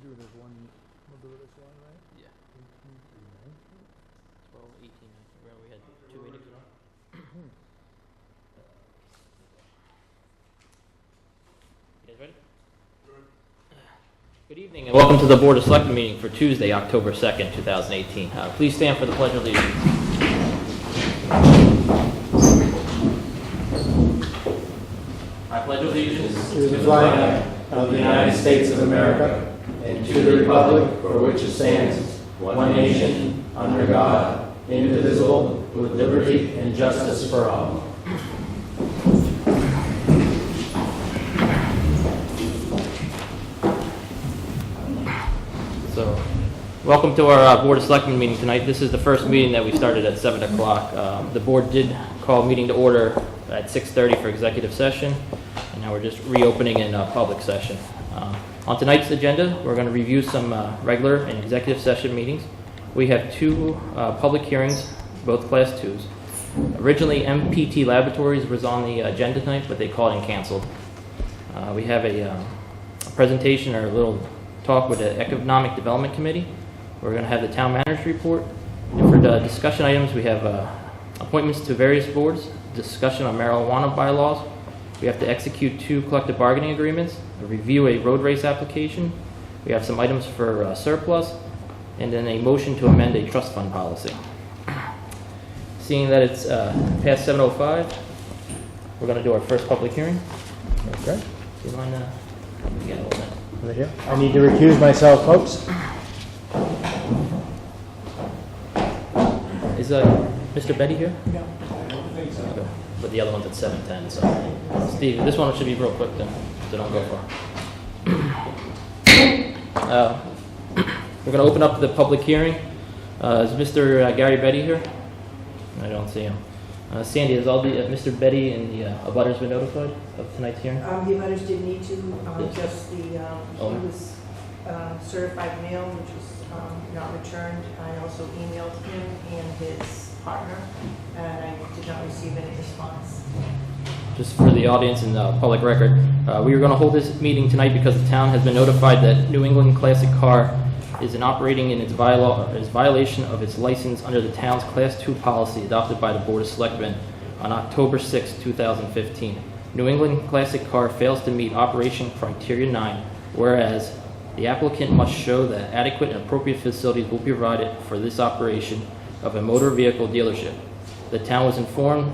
do it as one, we'll do it as one, right? Yeah. 18 through 12, 18. Remember we had 2 meetings ago? You guys ready? Good evening and welcome to the Board of Selectmen meeting for Tuesday, October 2nd, 2018. Please stand for the Pledge of Allegiance. I pledge allegiance to the flag of the United States of America and to the republic for which it stands, one nation, under God, indivisible, with liberty and justice for all. So, welcome to our Board of Selectmen meeting tonight. This is the first meeting that we started at 7 o'clock. The board did call meeting to order at 6:30 for executive session, and now we're just reopening in public session. On tonight's agenda, we're going to review some regular and executive session meetings. We have 2 public hearings, both Class 2s. Originally, MPT Laboratories was on the agenda tonight, but they called and canceled. We have a presentation or a little talk with the Economic Development Committee. We're going to have the town manager's report. And for the discussion items, we have appointments to various boards, discussion on marijuana bylaws. We have to execute 2 collective bargaining agreements, review a road race application. We have some items for surplus, and then a motion to amend a trust fund policy. Seeing that it's past 7:05, we're going to do our first public hearing. Okay. Do you mind get a little bit? Right here. I need to recuse myself, folks. Is Mr. Betty here? No, I don't think so. Okay. But the other one's at 7:10, so. Steve, this one should be real quick then, so don't go far. We're going to open up the public hearing. Is Mr. Gary Betty here? I don't see him. Sandy, has all the Mr. Betty and the abutters been notified of tonight's hearing? The abutters did need to, Yes. just he Oh. was certified mail, which was not returned. I also emailed him and his partner, and I did not receive any response. Just for the audience and the public record, we are going to hold this meeting tonight because the town has been notified that New England Classic Car is operating in its violation of its license under the town's Class 2 policy adopted by the Board of Selectmen on October 6, 2015. New England Classic Car fails to meet Operation Criteria 9, whereas the applicant must show that adequate and appropriate facilities will be provided for this operation of a motor vehicle dealership. The town was informed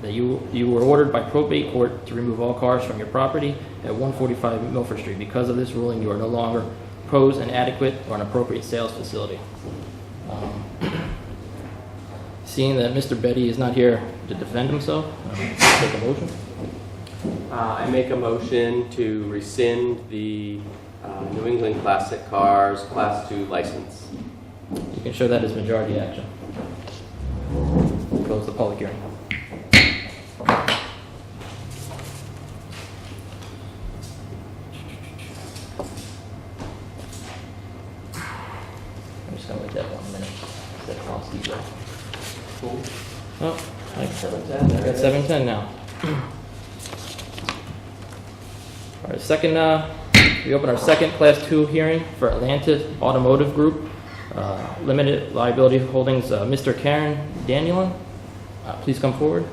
that you were ordered by probate court to remove all cars from your property at 145 Milford Street. Because of this ruling, you are no longer pose an adequate or an appropriate sales facility. Seeing that Mr. Betty is not here to defend himself, take a motion. I make a motion to rescind the New England Classic Cars Class 2 license. You can show that as majority action. Close the public hearing. I'm just going to wait that 1 minute. That costs you. Cool. Oh, I got 7:10 now. All right, we open our second Class 2 hearing for Atlantis Automotive Group, Limited Liability Holdings. Mr. Karen Danielin, please come forward.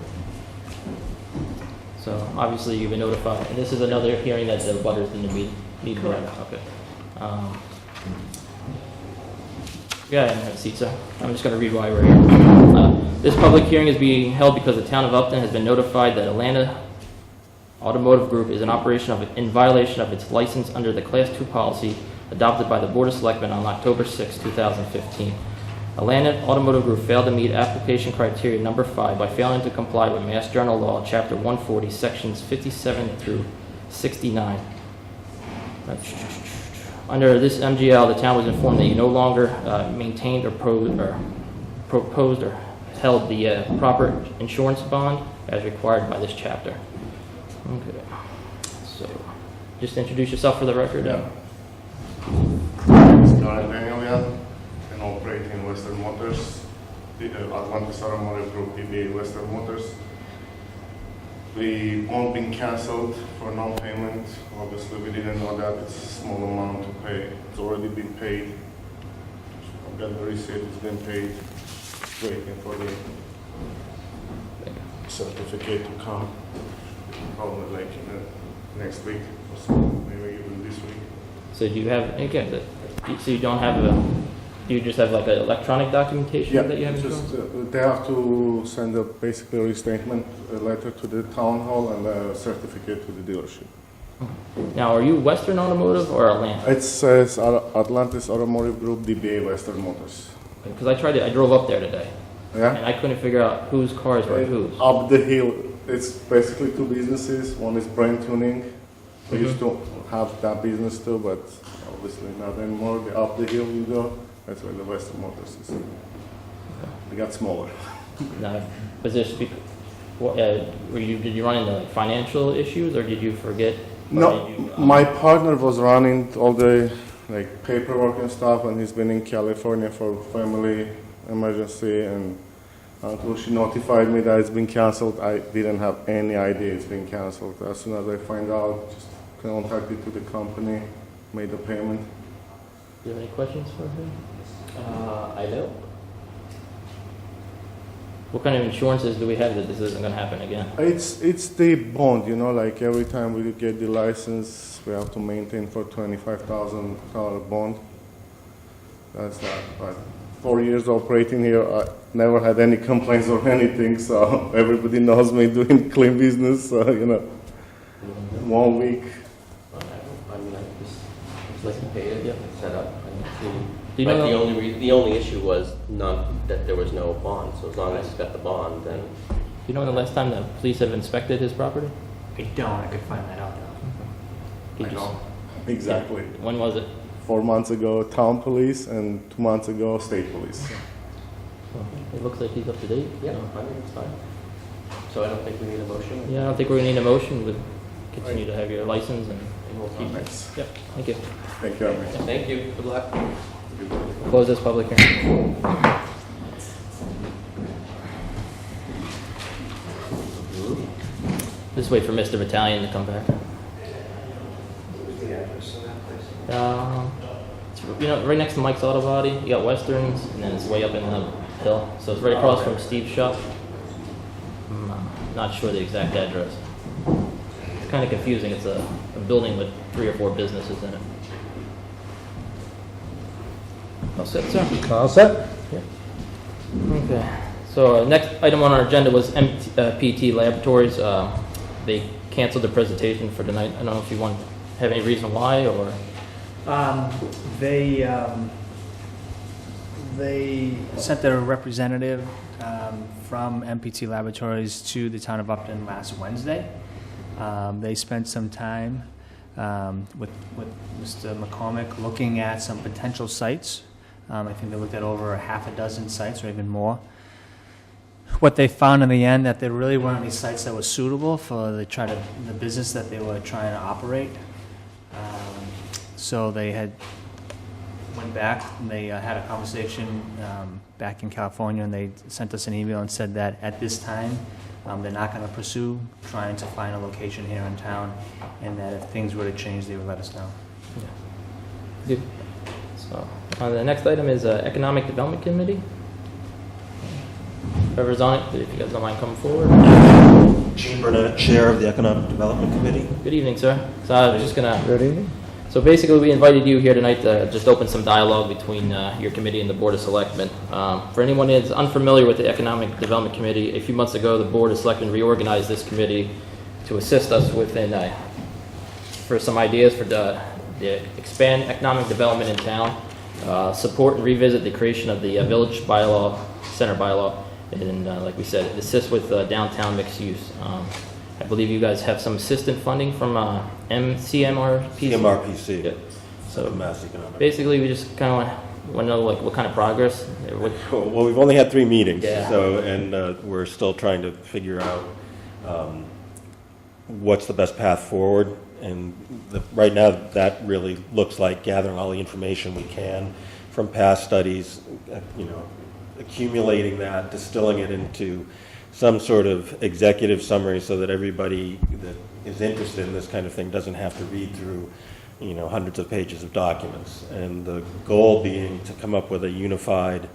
So obviously you've been notified, and this is another hearing that the butters didn't need to be on. Okay. Yeah, and have a seat, sir. I'm just going to read why we're here. This public hearing is being held because the town of Upton has been notified that Atlanta Automotive Group is in violation of its license under the Class 2 policy adopted by the Board of Selectmen on October 6, 2015. Atlanta Automotive Group failed to meet application criteria number 5 by failing to comply with Mass General Law, Chapter 140, Sections 57 through 69. Under this MGL, the town was informed that you no longer maintained or proposed or held the proper insurance bond as required by this chapter. Okay. So, just introduce yourself for the record. Yeah. Karen Danielian, and operate in Western Motors, Atlantis Automotive Group DBA Western Motors. The bond being canceled for non-payment. Obviously, we didn't know that. It's a small amount to pay. It's already been paid. I've got the receipt. It's been paid. Waiting for the certificate to come. Probably like in the next week or so. Maybe even this week. So do you have, again, so you don't have do you just have like an electronic documentation that you have in just control? they have to send a basically a restatement, a letter to the town hall and a certificate to the dealership. Now, are you Western Automotive or Atlanta? It says Atlantis Automotive Group, DBA Western Motors. Because I drove up there today, Yeah? and I couldn't figure out whose cars were whose. Up the hill, it's basically two businesses. One is brain tuning. We used to have that business too, but obviously not anymore. The up the hill you go, that's where the Western Motors is. They got smaller. Now, was this, did you run into like financial issues, or did you forget? Or No, did you, my partner was running all the like paperwork and stuff, and he's been in California for family emergency, and until she notified me that it's been canceled, I didn't have any idea it's been canceled. As soon as I find out, just contacted to the company, made the payment. Do you have any questions for him? I know. What kind of insurances do we have that this isn't going to happen again? It's the bond, you know, like every time we get the license, we have to maintain for $25,000 bond. That's that. But 4 years operating here, I never had any complaints or anything, so everybody knows me doing clean business, so, you know, 1 week. I mean, I just like to pay it, set up. Do you But know the only issue was not that there was no bond. So as long as he's got the bond, then Do you know when the last time the police have inspected his property? I don't. I could find that out though. Could you s- Exactly. When was it? 4 months ago, town police, and 2 months ago, state police. It looks like he's up to date. yeah, I think it's fine. So I don't think we need a motion. Yeah, I don't think we're going to need a motion. We'll continue to have your license and We'll keep it. Thanks. Yep, thank you. Thank you very much. Thank you. Good luck. Close this public hearing. Just wait for Mr. Battalion to come back. It's, right next to Mike's Auto Body. You got Westerns, and then it's way up in the hill. So it's right across from Steve's shop. I'm not sure the exact address. It's kind of confusing. It's a building with 3 or 4 businesses in it. All set, sir? All set? Okay. So next item on our agenda was MPT Laboratories. They canceled the presentation for tonight. I don't know if you have any reason why, or They sent their representative from MPT Laboratories to the town of Upton last Wednesday. They spent some time with Mr. McCormick looking at some potential sites. I think they looked at over half a dozen sites or even more. What they found in the end, that there really weren't any sites that were suitable for the business that they were trying to operate. So they went back and they had a conversation back in California, and they sent us an email and said that at this time they're not going to pursue trying to find a location here in town, and that if things were to change, they would let us know. Good. So the next item is Economic Development Committee. Whoever's on it, if you guys don't mind coming forward. Gene Burnett, Chair of the Economic Development Committee. Good evening, sir. So I was just gonna. Good evening. So basically, we invited you here tonight to just open some dialogue between your committee and the Board of Selectmen. For anyone who is unfamiliar with the Economic Development Committee, a few months ago, the Board of Selectmen reorganized this committee to assist us for some ideas for the expand economic development in town, support and revisit the creation of the village bylaw, center bylaw, and like we said, assist with downtown mixed use. I believe you guys have some assistant funding from CMRPC. CMRPC. Yeah. So Mass Economic. basically, we just kind of want to know what kind of progress. Well, we've only had 3 meetings, Yeah. and we're still trying to figure out what's the best path forward. And right now, that really looks like gathering all the information we can from past studies, accumulating that, distilling it into some sort of executive summary so that everybody that is interested in this kind of thing doesn't have to read through, hundreds of pages of documents. And the goal being to come up with a unified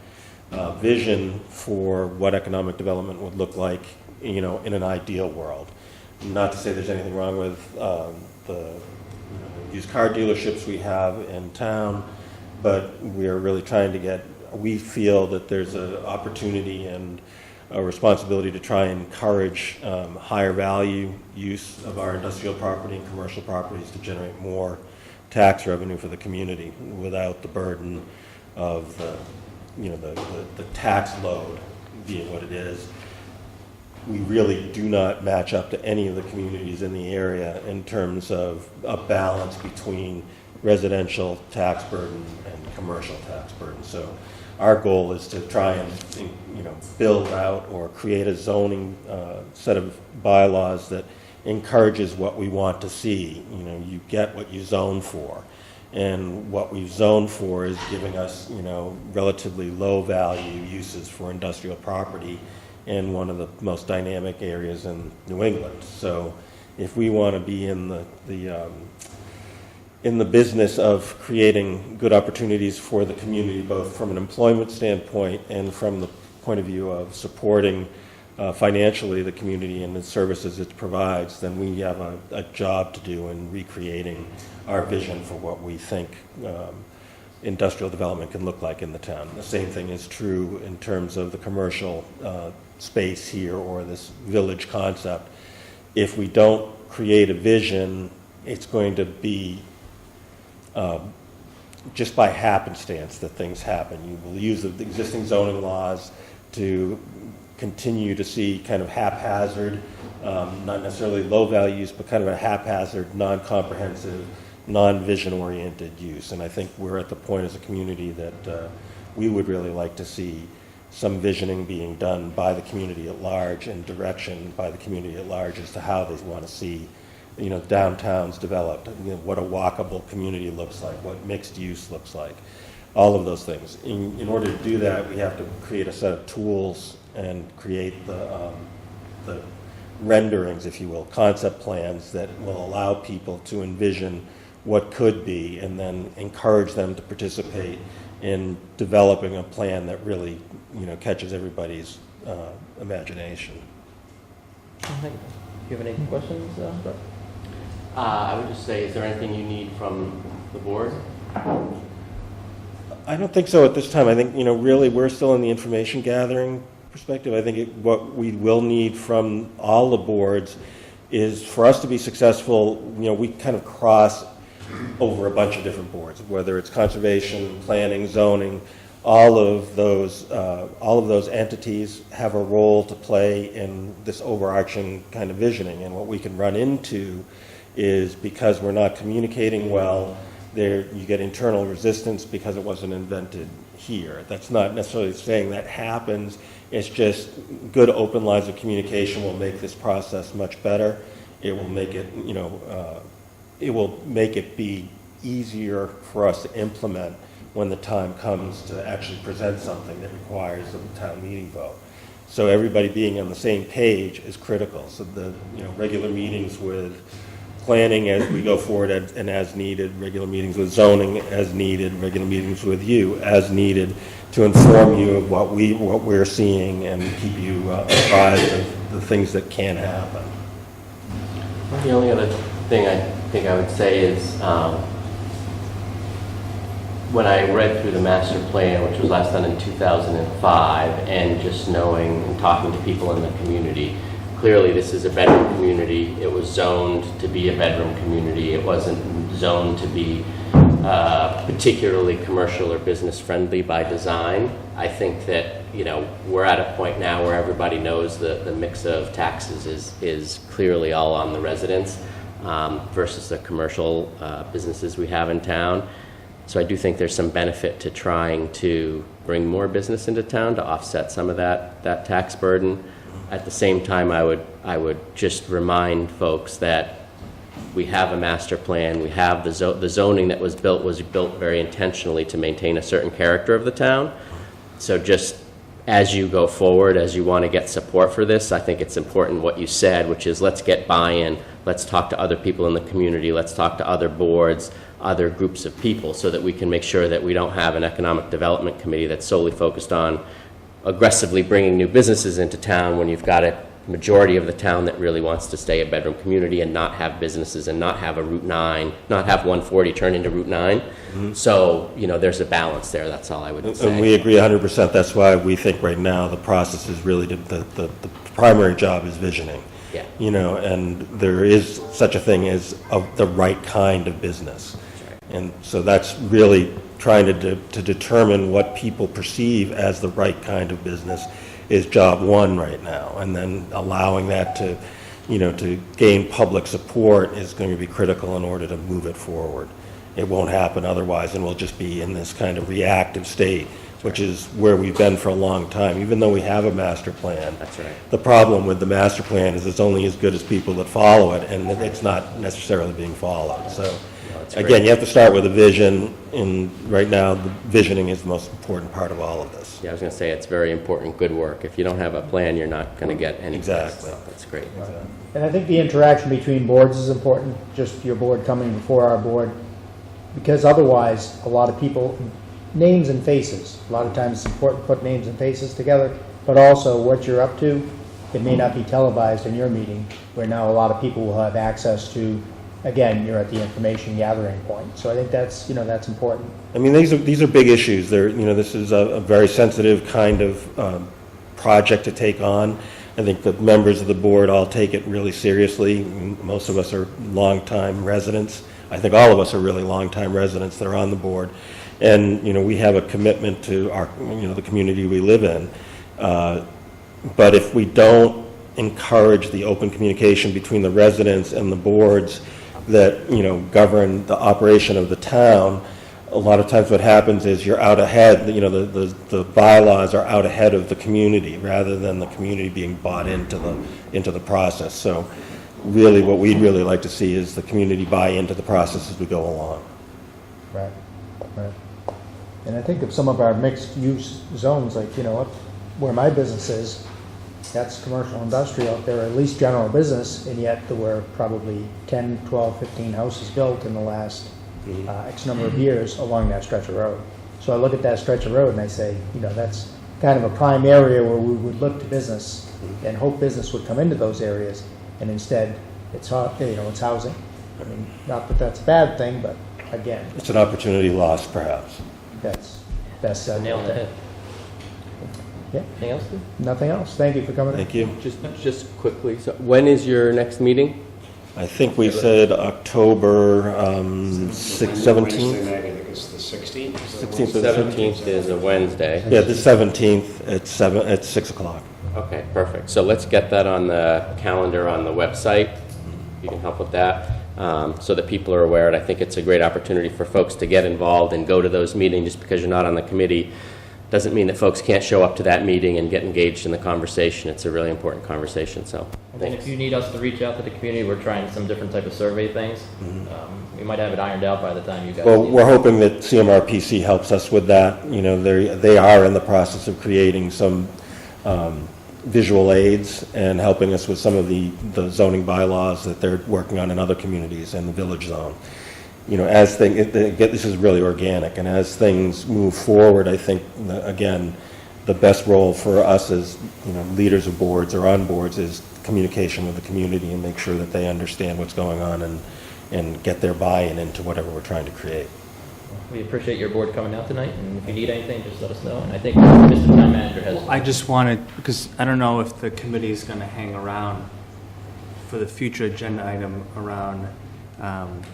vision for what economic development would look like, in an ideal world. Not to say there's anything wrong with the used car dealerships we have in town, but we are really trying to we feel that there's an opportunity and a responsibility to try and encourage higher value use of our industrial property and commercial properties to generate more tax revenue for the community without the burden of the tax load being what it is. We really do not match up to any of the communities in the area in terms of a balance between residential tax burden and commercial tax burden. So our goal is to try and build out or create a zoning set of bylaws that encourages what we want to see. You get what you zone for. And what we've zoned for is giving us, relatively low value uses for industrial property in one of the most dynamic areas in New England. So if we want to be in the business of creating good opportunities for the community, both from an employment standpoint and from the point of view of supporting financially the community and the services it provides, then we have a job to do in recreating our vision for what we think industrial development can look like in the town. The same thing is true in terms of the commercial space here or this village concept. If we don't create a vision, it's going to be just by happenstance that things happen. You will use the existing zoning laws to continue to see kind of haphazard, not necessarily low values, but kind of a haphazard, non-comprehensive, non-vision oriented use. And I think we're at the point as a community that we would really like to see some visioning being done by the community at large and direction by the community at large as to how they want to see downtowns developed, what a walkable community looks like, what mixed use looks like, all of those things. In order to do that, we have to create a set of tools and create the renderings, if you will, concept plans that will allow people to envision what could be and then encourage them to participate in developing a plan that really catches everybody's imagination. Thank you. Do you have any questions? I would just say, is there anything you need from the board? I don't think so at this time. I think, really we're still in the information gathering perspective. I think what we will need from all the boards is for us to be successful, we kind of cross over a bunch of different boards, whether it's conservation, planning, zoning, all of those entities have a role to play in this overarching kind of visioning. And what we can run into is because we're not communicating well, you get internal resistance because it wasn't invented here. That's not necessarily saying that happens. It's just good open lines of communication will make this process much better. It will make it, it will make it be easier for us to implement when the time comes to actually present something that requires a town meeting vote. So everybody being on the same page is critical. So the regular meetings with planning as we go forward and as needed, regular meetings with zoning as needed, regular meetings with you as needed to inform you of what we're seeing and keep you apprised of the things that can happen. The only other thing I think I would say is when I read through the master plan, which was last done in 2005, and just knowing and talking to people in the community, clearly this is a bedroom community. It was zoned to be a bedroom community. It wasn't zoned to be particularly commercial or business friendly by design. I think that we're at a point now where everybody knows the mix of taxes is clearly all on the residents versus the commercial businesses we have in town. So I do think there's some benefit to trying to bring more business into town to offset some of that tax burden. At the same time, I would just remind folks that we have a master plan. We have the zoning that was built very intentionally to maintain a certain character of the town. So just as you go forward, as you want to get support for this, I think it's important what you said, which is let's get buy-in, let's talk to other people in the community, let's talk to other boards, other groups of people, so that we can make sure that we don't have an economic development committee that's solely focused on aggressively bringing new businesses into town when you've got a majority of the town that really wants to stay a bedroom community and not have businesses and not have a Route 9, not have 140 turn into Route 9. So, you know, there's a balance there. That's all I would say. And we agree 100%. That's why we think right now the process is really the primary job is visioning. Yeah. You know, and there is such a thing as the right kind of business. And so that's really trying to determine what people perceive as the right kind of business is job one right now. And then allowing that to, you know, to gain public support is going to be critical in order to move it forward. It won't happen otherwise, and we'll just be in this kind of reactive state, which is where we've been for a long time, even though we have a master plan. That's right. The problem with the master plan is it's only as good as people that follow it, and it's not necessarily being followed. So, again, you have to start with a vision, and right now, the visioning is the most important part of all of this. Yeah, I was going to say it's very important, good work. If you don't have a plan, you're not going to get any. Exactly. So that's great. And I think the interaction between boards is important, just your board coming before our board, because otherwise, a lot of people, names and faces, a lot of times it's important to put names and faces together, but also what you're up to, it may not be televised in your meeting, where now a lot of people will have access to, again, you're at the information gathering point. So I think that's, you know, that's important. I mean, these are big issues. They're, you know, this is a very sensitive kind of project to take on. I think the members of the board all take it really seriously. Most of us are longtime residents. I think all of us are really longtime residents that are on the board. And, you know, we have a commitment to our, you know, the community we live in. But if we don't encourage the open communication between the residents and the boards that, you know, govern the operation of the town, a lot of times what happens is you're out ahead, you know, the bylaws are out ahead of the community rather than the community being bought into the process. So really what we'd really like to see is the community buy into the process as we go along. Right, right. And I think of some of our mixed-use zones, like, you know, up where my business is, that's commercial industrial, there are at least general business, and yet there were probably 10, 12, 15 houses built in the last X number of years along that stretch of road. So I look at that stretch of road and I say, you know, that's kind of a prime area where we would look to business and hope business would come into those areas, and instead it's, you know, it's housing. I mean, not that that's a bad thing, but again, It's an opportunity lost, perhaps. that's best said. Nailed it. Yeah. Anything else, Steve? Nothing else. Thank you for coming. Thank you. Just quickly, so when is your next meeting? I think we said October 17th. Wednesday night, I think it's the 16th. 16th or 17th is a Wednesday. Yeah, the 17th at 6 o'clock. Okay, perfect. So let's get that on the calendar on the website. You can help with that, so that people are aware. And I think it's a great opportunity for folks to get involved and go to those meetings. Just because you're not on the committee doesn't mean that folks can't show up to that meeting and get engaged in the conversation. It's a really important conversation, so And thanks. if you need us to reach out to the community, we're trying some different type of survey things. We might have it ironed out by the time you guys. Well, see it. we're hoping that CMRPC helps us with that. You know, they are in the process of creating some visual aids and helping us with some of the zoning bylaws that they're working on in other communities in the village zone. You know, as this is really organic, and as things move forward, I think, again, the best role for us as, you know, leaders of boards or on boards is communication with the community and make sure that they understand what's going on and get their buy-in into whatever we're trying to create. We appreciate your board coming out tonight, and if you need anything, just let us know. And I think Mr. Town Manager has. I just wanted, because I don't know if the committee is going to hang around for the future agenda item around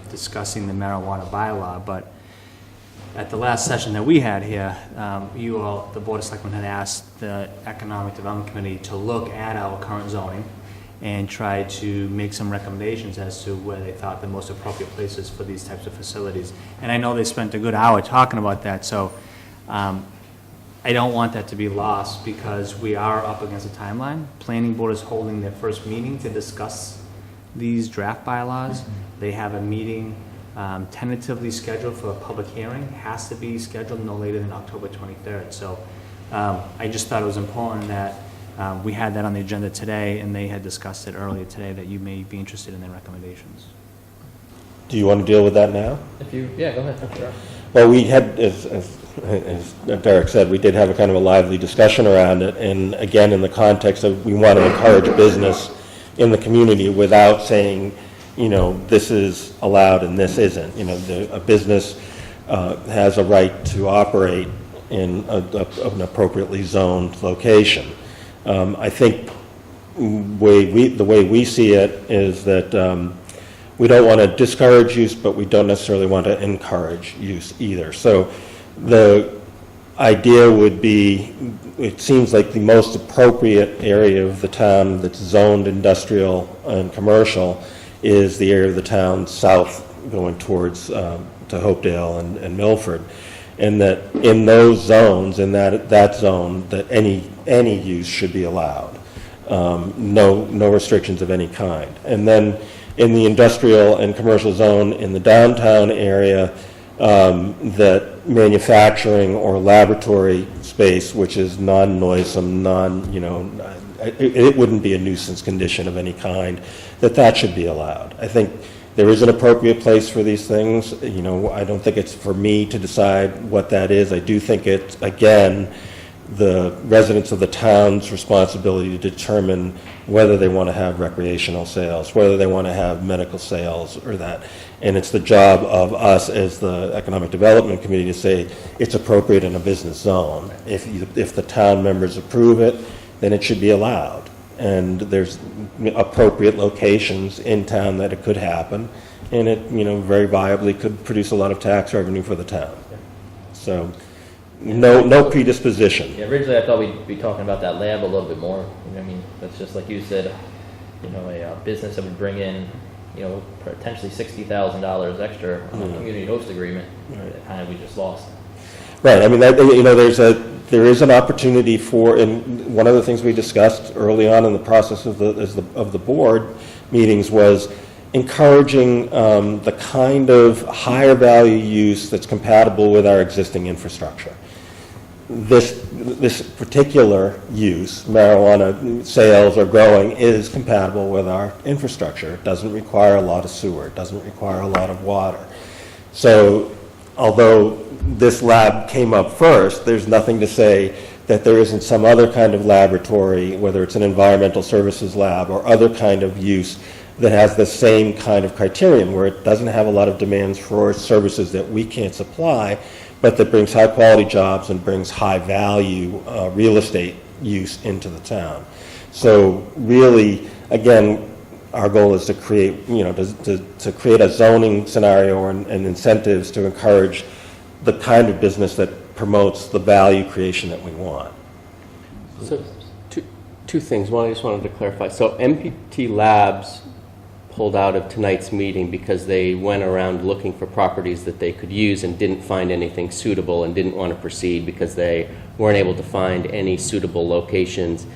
discussing the marijuana bylaw, but at the last session that we had here, you all, the Board of Selectmen, had asked the Economic Development Committee to look at our current zoning and try to make some recommendations as to where they thought the most appropriate places for these types of facilities. And I know they spent a good hour talking about that, so I don't want that to be lost because we are up against a timeline. Planning Board is holding their first meeting to discuss these draft bylaws. They have a meeting tentatively scheduled for a public hearing. It has to be scheduled no later than October 23rd. So I just thought it was important that we had that on the agenda today, and they had discussed it earlier today, that you may be interested in their recommendations. Do you want to deal with that now? If you, yeah, go ahead. Sure. Well, we had, as Derek said, we did have a kind of a lively discussion around it, and again, in the context of we want to encourage business in the community without saying, you know, this is allowed and this isn't. You know, a business has a right to operate in an appropriately zoned location. I think the way we see it is that we don't want to discourage use, but we don't necessarily want to encourage use either. So the idea would be, it seems like the most appropriate area of the town that's zoned industrial and commercial is the area of the town south going towards to Hopedale and Milford. And that in those zones, in that zone, that any use should be allowed. No restrictions of any kind. And then in the industrial and commercial zone in the downtown area, that manufacturing or laboratory space, which is non-noisome, it wouldn't be a nuisance condition of any kind, that should be allowed. I think there is an appropriate place for these things. You know, I don't think it's for me to decide what that is. I do think it's, again, the residents of the town's responsibility to determine whether they want to have recreational sales, whether they want to have medical sales or that. And it's the job of us as the Economic Development Committee to say it's appropriate in a business zone. If the town members approve it, then it should be allowed. And there's appropriate locations in town that it could happen, and it, you know, very viably could produce a lot of tax revenue for the town. So, no predisposition. Yeah, originally I thought we'd be talking about that lab a little bit more. You know, I mean, that's just like you said, you know, a business that would bring in, you know, potentially $60,000 extra on a community host agreement. That kind of we just lost. Right. I mean, you know, there is an opportunity for, and one of the things we discussed early on in the process of the board meetings was encouraging the kind of higher value use that's compatible with our existing infrastructure. This particular use, marijuana sales or growing, is compatible with our infrastructure. It doesn't require a lot of sewer. It doesn't require a lot of water. So, although this lab came up first, there's nothing to say that there isn't some other kind of laboratory, whether it's an environmental services lab or other kind of use that has the same kind of criterion, where it doesn't have a lot of demands for services that we can't supply, but that brings high quality jobs and brings high value real estate use into the town. So really, again, our goal is to create, you know, to create a zoning scenario and incentives to encourage the kind of business that promotes the value creation that we want. So, two things. One, I just wanted to clarify. So MPT Labs pulled out of tonight's meeting because they went around looking for properties that they could use and didn't find anything suitable and didn't want to proceed because they weren't able to find any suitable locations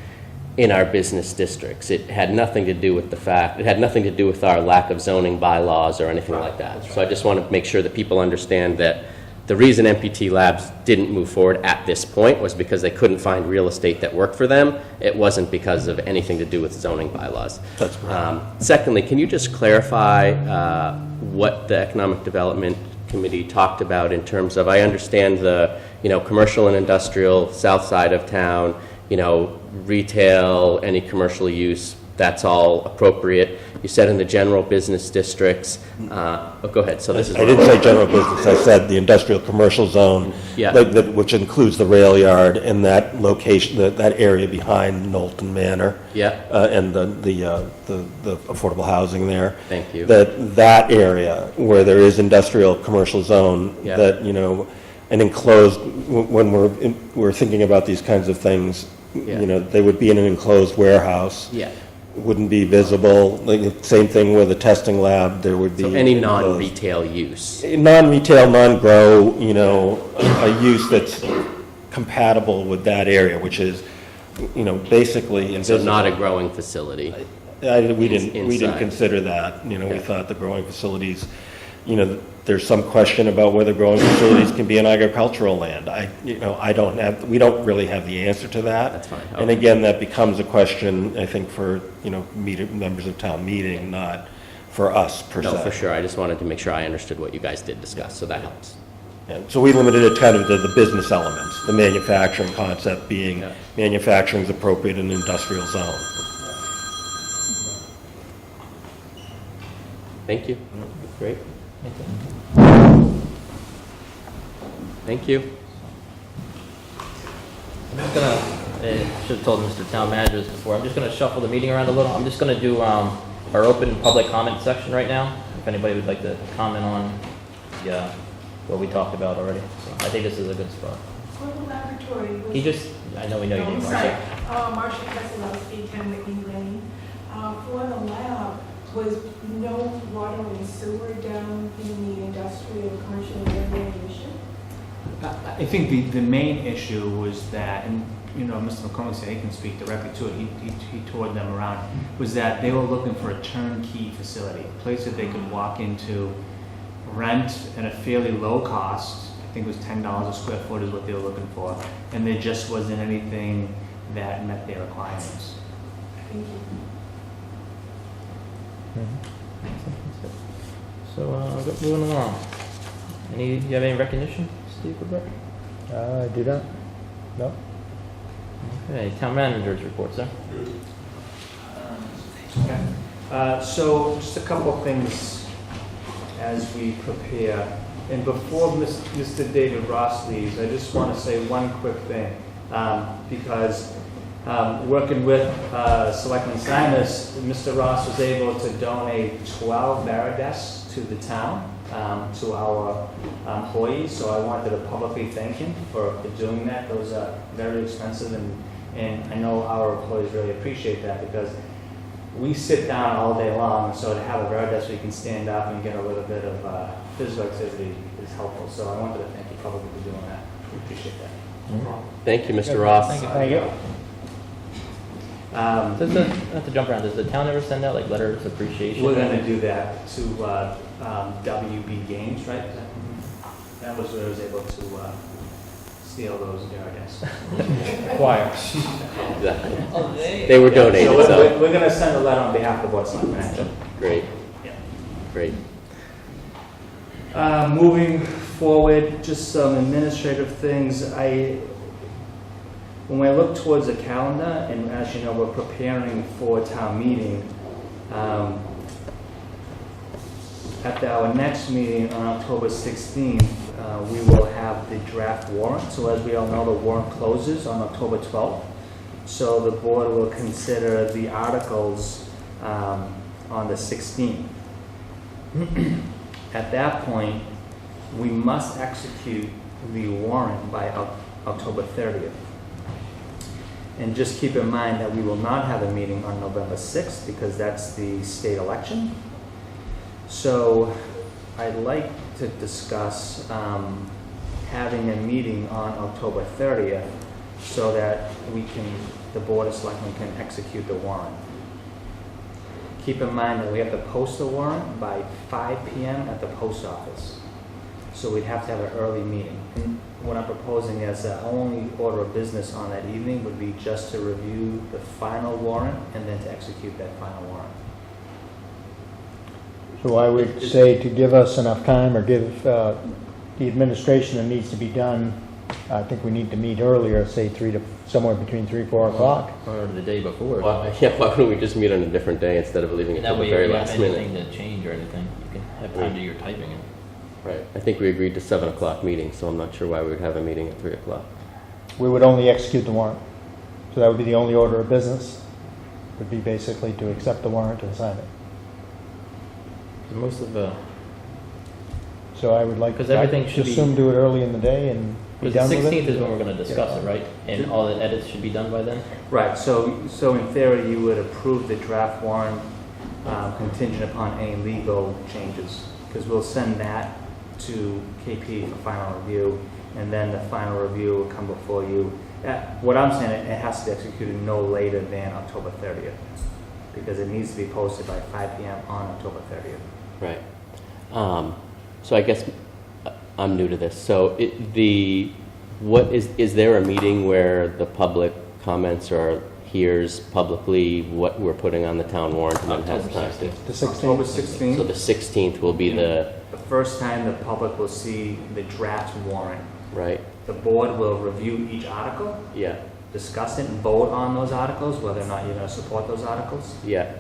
in our business districts. It had nothing to do with it had nothing to do with our lack of zoning bylaws or anything like that. So I just want to make sure that people understand that the reason MPT Labs didn't move forward at this point was because they couldn't find real estate that worked for them. It wasn't because of anything to do with zoning bylaws. That's correct. Secondly, can you just clarify what the Economic Development Committee talked about in terms of, I understand the, you know, commercial and industrial south side of town, you know, retail, any commercial use, that's all appropriate. You said in the general business districts, go ahead. So this is. I didn't say general business, I said the industrial commercial zone, Yeah. which includes the rail yard and that location, that area behind Knowlton Manor. Yeah. And the affordable housing there. Thank you. That area where there is industrial commercial zone, Yeah. that, you know, an enclosed, when we're thinking about these kinds of things, Yeah. you know, they would be in an enclosed warehouse. Yeah. Wouldn't be visible. Like, same thing with a testing lab, there would be. So any enclosed. non-retail use. Non-retail, non-grow, you know, a use that's compatible with that area, which is, you know, basically So invisible. not a growing facility. We didn't inside. consider that, you know, we Yeah. thought the growing facilities there's some question about whether growing facilities can be in agricultural land. We don't really have the answer to that. That's fine. And Okay. again, that becomes a question, I think, for, members of town meeting, not for us per se. No, for sure. I just wanted to make sure I understood what you guys did discuss, so that helps. And so we limited it kind of to the business elements, the manufacturing concept being Yeah. manufacturing is appropriate in an industrial zone. Thank you. Great. Thank you. I'm just gonna, should have told Mr. Town Manager this before, I'm just gonna shuffle the meeting around a little. I'm just gonna do our open public comment section right now, if anybody would like to comment on what we talked about already. So I think this is a good spot. For the laboratory. He just, I know we know your name, Sorry, Marcia. Marcia Keselowski, 10 Whitney Lane. For the lab, was no water and sewer down in the industrial commercial area an issue? I think the main issue was that, and Mr. McCormick said he can speak directly to it, he toured them around, was that they were looking for a turnkey facility, a place that they could walk into, rent at a fairly low cost. I think it was $10 a square foot is what they were looking for, and there just wasn't anything that met their requirements. Thank you. So, moving along. Do you have any recognition, Steve Quebec? I do not. No. Okay, Town Manager's report, sir. So just a couple of things as we prepare. And before Mr. David Ross leaves, I just want to say one quick thing. Because working with Selectmen Simons, Mr. Ross was able to donate 12 Varidesk to the town, to our employees. So I wanted to publicly thank him for doing that. Those are very expensive, and I know our employees really appreciate that, because we sit down all day long, so to have a Varidesk where you can stand up and get a little bit of physical activity is helpful. So I wanted to thank you publicly for doing that. We appreciate that. Thank you, Mr. Ross. Thank you. Thank you. Not to jump around, does the town ever send out like letters of appreciation? We're going to do that to WB Games, right? That was where I was able to steal those Varidesk. Choir. Exactly. They were donated, So so, we're going to send a letter on behalf of what's not actually. great, Yeah. great. Moving forward, just some administrative things. When I look towards the calendar, and as you know, we're preparing for town meeting, at our next meeting on October 16th, we will have the draft warrant. So as we all know, the warrant closes on October 12th. So the board will consider the articles on the 16th. At that point, we must execute the warrant by October 30th. And just keep in mind that we will not have a meeting on November 6th because that's the state election. So I'd like to discuss having a meeting on October 30th so that the Board of Selectmen can execute the warrant. Keep in mind that we have to post the warrant by 5 p.m. at the post office. So we'd have to have an early meeting. And what I'm proposing is that only order of business on that evening would be just to review the final warrant and then to execute that final warrant. So I would say to give us enough time, or give the administration that needs to be done, I think we need to meet earlier, say somewhere between 3 and 4 o'clock. Or the day before. Well, yeah, why don't we just meet on a different day instead of leaving it That till the way, very if you last have minute? anything to change or anything, you can have time to do your typing in. Right. I think we agreed to 7 o'clock meeting, so I'm not sure why we would have a meeting at 3 o'clock. We would only execute the warrant. So that would be the only order of business, would be basically to accept the warrant and sign it. Most of the, So I would like 'Cause to everything should be- assume do it early in the day and be because the done with it. 16th is when we're going to discuss it, right? And all the edits should be done by then? Right, so in theory, you would approve the draft warrant contingent upon any legal changes, because we'll send that to KP for final review, and then the final review will come before you. What I'm saying, it has to be executed no later than October 30th, because it needs to be posted by 5 p.m. on October 30th. Right. So I guess I'm new to this. So is there a meeting where the public comments or hears publicly what we're putting on the town warrant and then has time to? The October 16th? So 16th, the 16th will be the, first time the public will see the draft warrant. right? The board will review each article, Yeah, discuss it, and vote on those articles, whether or not you're going to support those articles. yeah,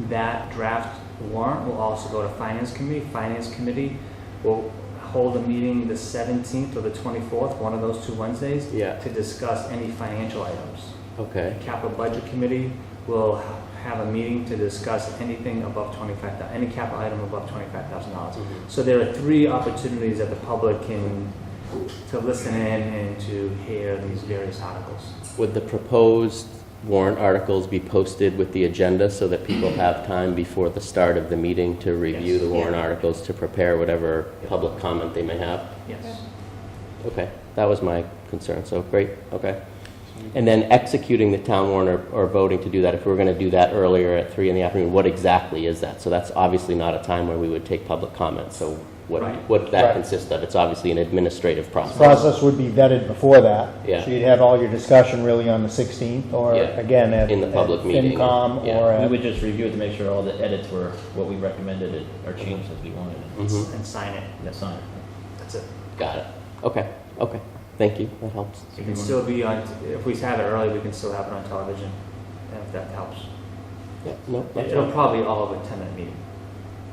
That draft warrant will also go to Finance Committee. Finance Committee will hold a meeting the 17th or the 24th, one of those two Wednesdays, yeah, to discuss any financial items. okay, Capital Budget Committee will have a meeting to discuss anything above any capital item above $25,000. So there are three opportunities that the public can, to listen in and to hear these various articles. Would the proposed warrant articles be posted with the agenda so that people have time before the start of the meeting to review Yes. the warrant Yeah. articles to prepare whatever public comment they may have? Yes. Okay, that was my concern, so great, okay. And then executing the town warrant or voting to do that, if we're going to do that earlier at 3 in the afternoon, what exactly is that? So that's obviously not a time where we would take public comment, so what Right. would that Right. consist of? It's obviously an administrative process. Process would be vetted before that. Yeah. So you'd have all your discussion really on the 16th, or Yeah. again, at In the public at meeting. FinCom, Yeah. or We at, would just review it to make sure all the edits were what we recommended or changed as we wanted. Mhm. And sign it. That's fine. That's it. Got it. Okay, okay. Thank you, that helps. It can still be on, if we have it early, we can still have it on television, if that helps. Yeah, no, that's It'll fine. probably all of a 10-minute meeting.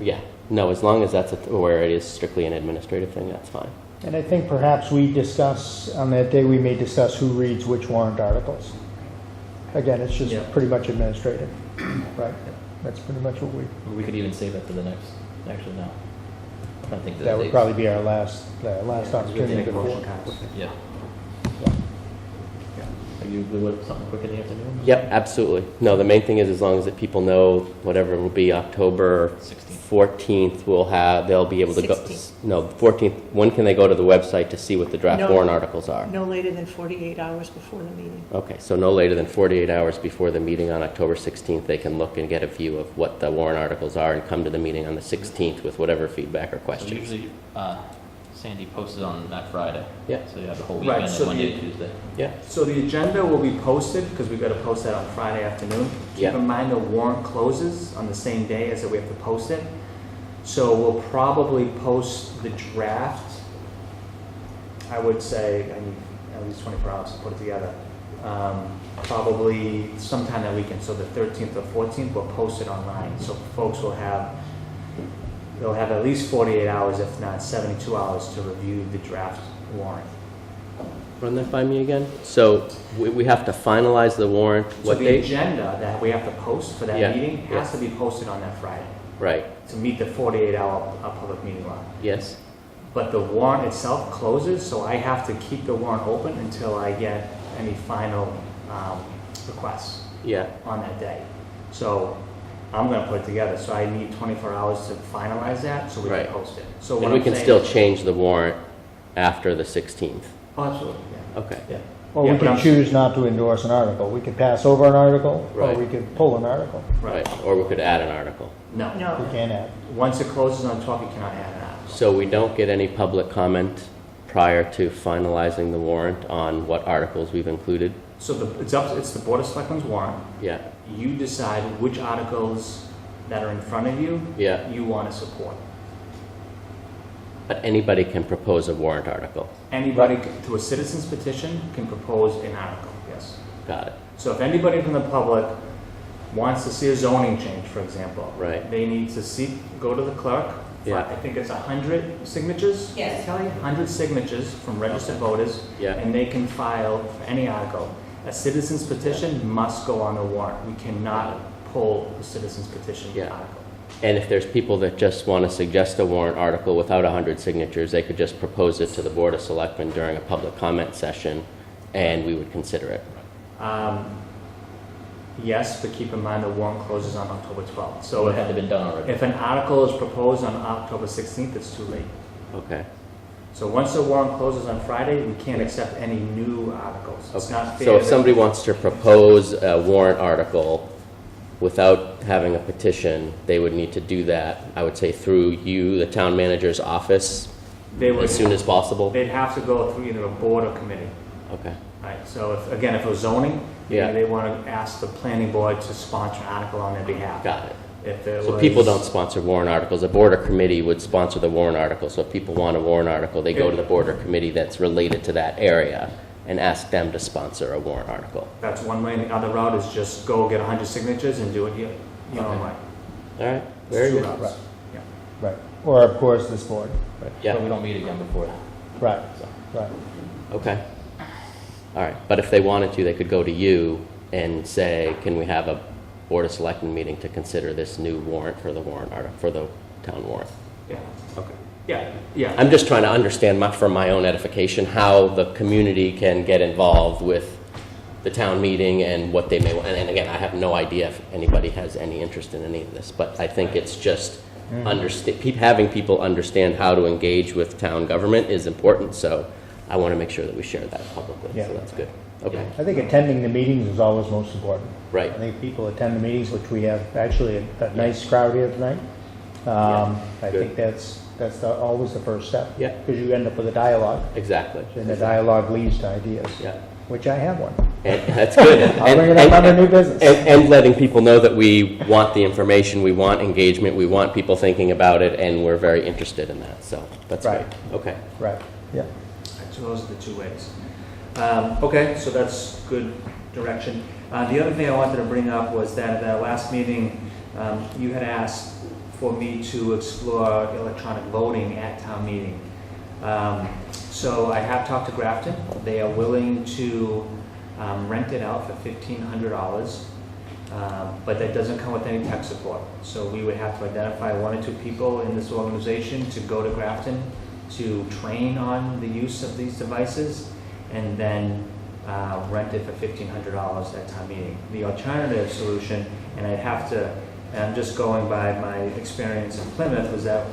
Yeah, no, as long as that's where it is strictly an administrative thing, that's fine. and I think perhaps we discuss, on that day, we may discuss who reads which warrant articles. Again, it's just Yeah. pretty much administrative, right? That's pretty much what We could even save that for the next, actually, no. I don't think that would probably be our last opportunity Make a before. motion, Kyle. Yeah. Are you good with something quick in the afternoon? Yep, absolutely. No, the main thing is as long as that people know whatever will be October 14th, they'll be able to go. 16th. No, 14th, when can they go to the website to see what the draft No. warrant articles are? No later than 48 hours before the meeting. Okay, so no later than 48 hours before the meeting on October 16th, they can look and get a view of what the warrant articles are and come to the meeting on the 16th with whatever feedback or So questions. usually, Sandy posts it on that Friday. Yeah. So you have the whole Right, weekend, so Monday the- and Tuesday. Yeah, So the agenda will be posted, because we've got to post that on Friday afternoon. Yeah. Keep in mind the warrant closes on the same day as that we have to post it. So we'll probably post the draft, I would say, I need at least 24 hours to put it together. Probably sometime that weekend, so the 13th or 14th, we'll post it online. So folks they'll have at least 48 hours, if not 72 hours, to review the draft warrant. run that by me again. So we have to finalize the warrant, So what the date? agenda that we have to post for Yeah, that meeting yeah. has to be posted on that Friday Right, to meet the 48-hour public meeting law. yes, But the warrant itself closes, so I have to keep the warrant open until I get any final requests yeah, on that day. So I'm going to put it together, so I need 24 hours to finalize that, so we Right. can post it. So what and we I'm can saying still is- change the warrant after the 16th. Oh, absolutely, yeah. Okay, Yeah. Or Yeah, we but could I'm- choose not to endorse an article. We could pass over an article, or Right. we could pull an article. right, or we could add an article. No. We No, can't add. Once it closes on 12, you cannot add an article. So we don't get any public comment prior to finalizing the warrant on what articles we've included? So it's the Board of Selectmen's warrant. Yeah, You decide which articles that are in front of you, yeah, you want to support. but anybody can propose a warrant article. Anybody through a citizen's petition can propose an article, yes. Got it, So if anybody from the public wants to see a zoning change, for example, right, they need to go to the clerk. Yeah. I think it's 100 signatures? Yes. Kelly, 100 signatures from registered voters, yeah, and they can file for any article. A citizen's petition must go on the warrant. We cannot pull a citizen's petition Yeah. article. and if there's people that just want to suggest a warrant article without 100 signatures, they could just propose it to the Board of Selectmen during a public comment session, and we would consider it. Yes, but keep in mind the warrant closes on October 12th. So So it had to been done already. if an article is proposed on October 16th, it's too late. Okay, So once the warrant closes on Friday, we can't accept any new articles. It's okay. not fair. So if that- somebody wants to propose a warrant article without having a petition, they would need to do that, I would say, through you, the town manager's office, They would, as soon as possible? they'd have to go through either a board or committee. Okay. Right, so if, again, if it was zoning, Yeah. they want to ask the planning board to sponsor an article on their behalf. Got it. If it So was- people don't sponsor warrant articles. A board or committee would sponsor the warrant article. So if people want a warrant article, they go to the board or committee that's related to that area and ask them to sponsor a warrant article. That's one way, and the other route is just go get 100 signatures and do it, you know, Okay. like. All right, very two good. routes. Right. Yeah. Right. Or of course, this board. But we Yeah, don't meet again before that. Right, So, right. okay. All right, but if they wanted to, they could go to you and say, can we have a Board of Selectmen meeting to consider this new warrant for the warrant article, for the town warrant? Yeah, Okay. yeah. I'm just trying to understand for my own edification, how the community can get involved with the town meeting and what they may want. And again, I have no idea if anybody has any interest in any of this, but I think it's just having people understand how to engage with town government is important. So I want to make sure that we share that publicly. Yeah. So that's good. Okay. I think attending the meetings is always most important. Right. I think people attend the meetings, which we have actually a nice crowd here tonight. I good. think that's always the first step. Yeah. Because you end up with a dialogue, Exactly. and the dialogue leads to ideas. Yeah. Which I have one. And that's good. I'll bring it up under new business. And letting people know that we want the information, we want engagement, we want people thinking about it, and we're very interested in that. So that's Right. great. Okay. Right, yeah. So those are the two ways. Okay, so that's good direction. The other thing I wanted to bring up was that at the last meeting, you had asked for me to explore electronic voting at town meeting. So I have talked to Grafton. They are willing to rent it out for $1,500, but that doesn't come with any tech support. So we would have to identify 1 or 2 people in this organization to go to Grafton to train on the use of these devices, and then rent it for $1,500 at town meeting. The alternative solution, and I'm just going by my experience in Plymouth, was that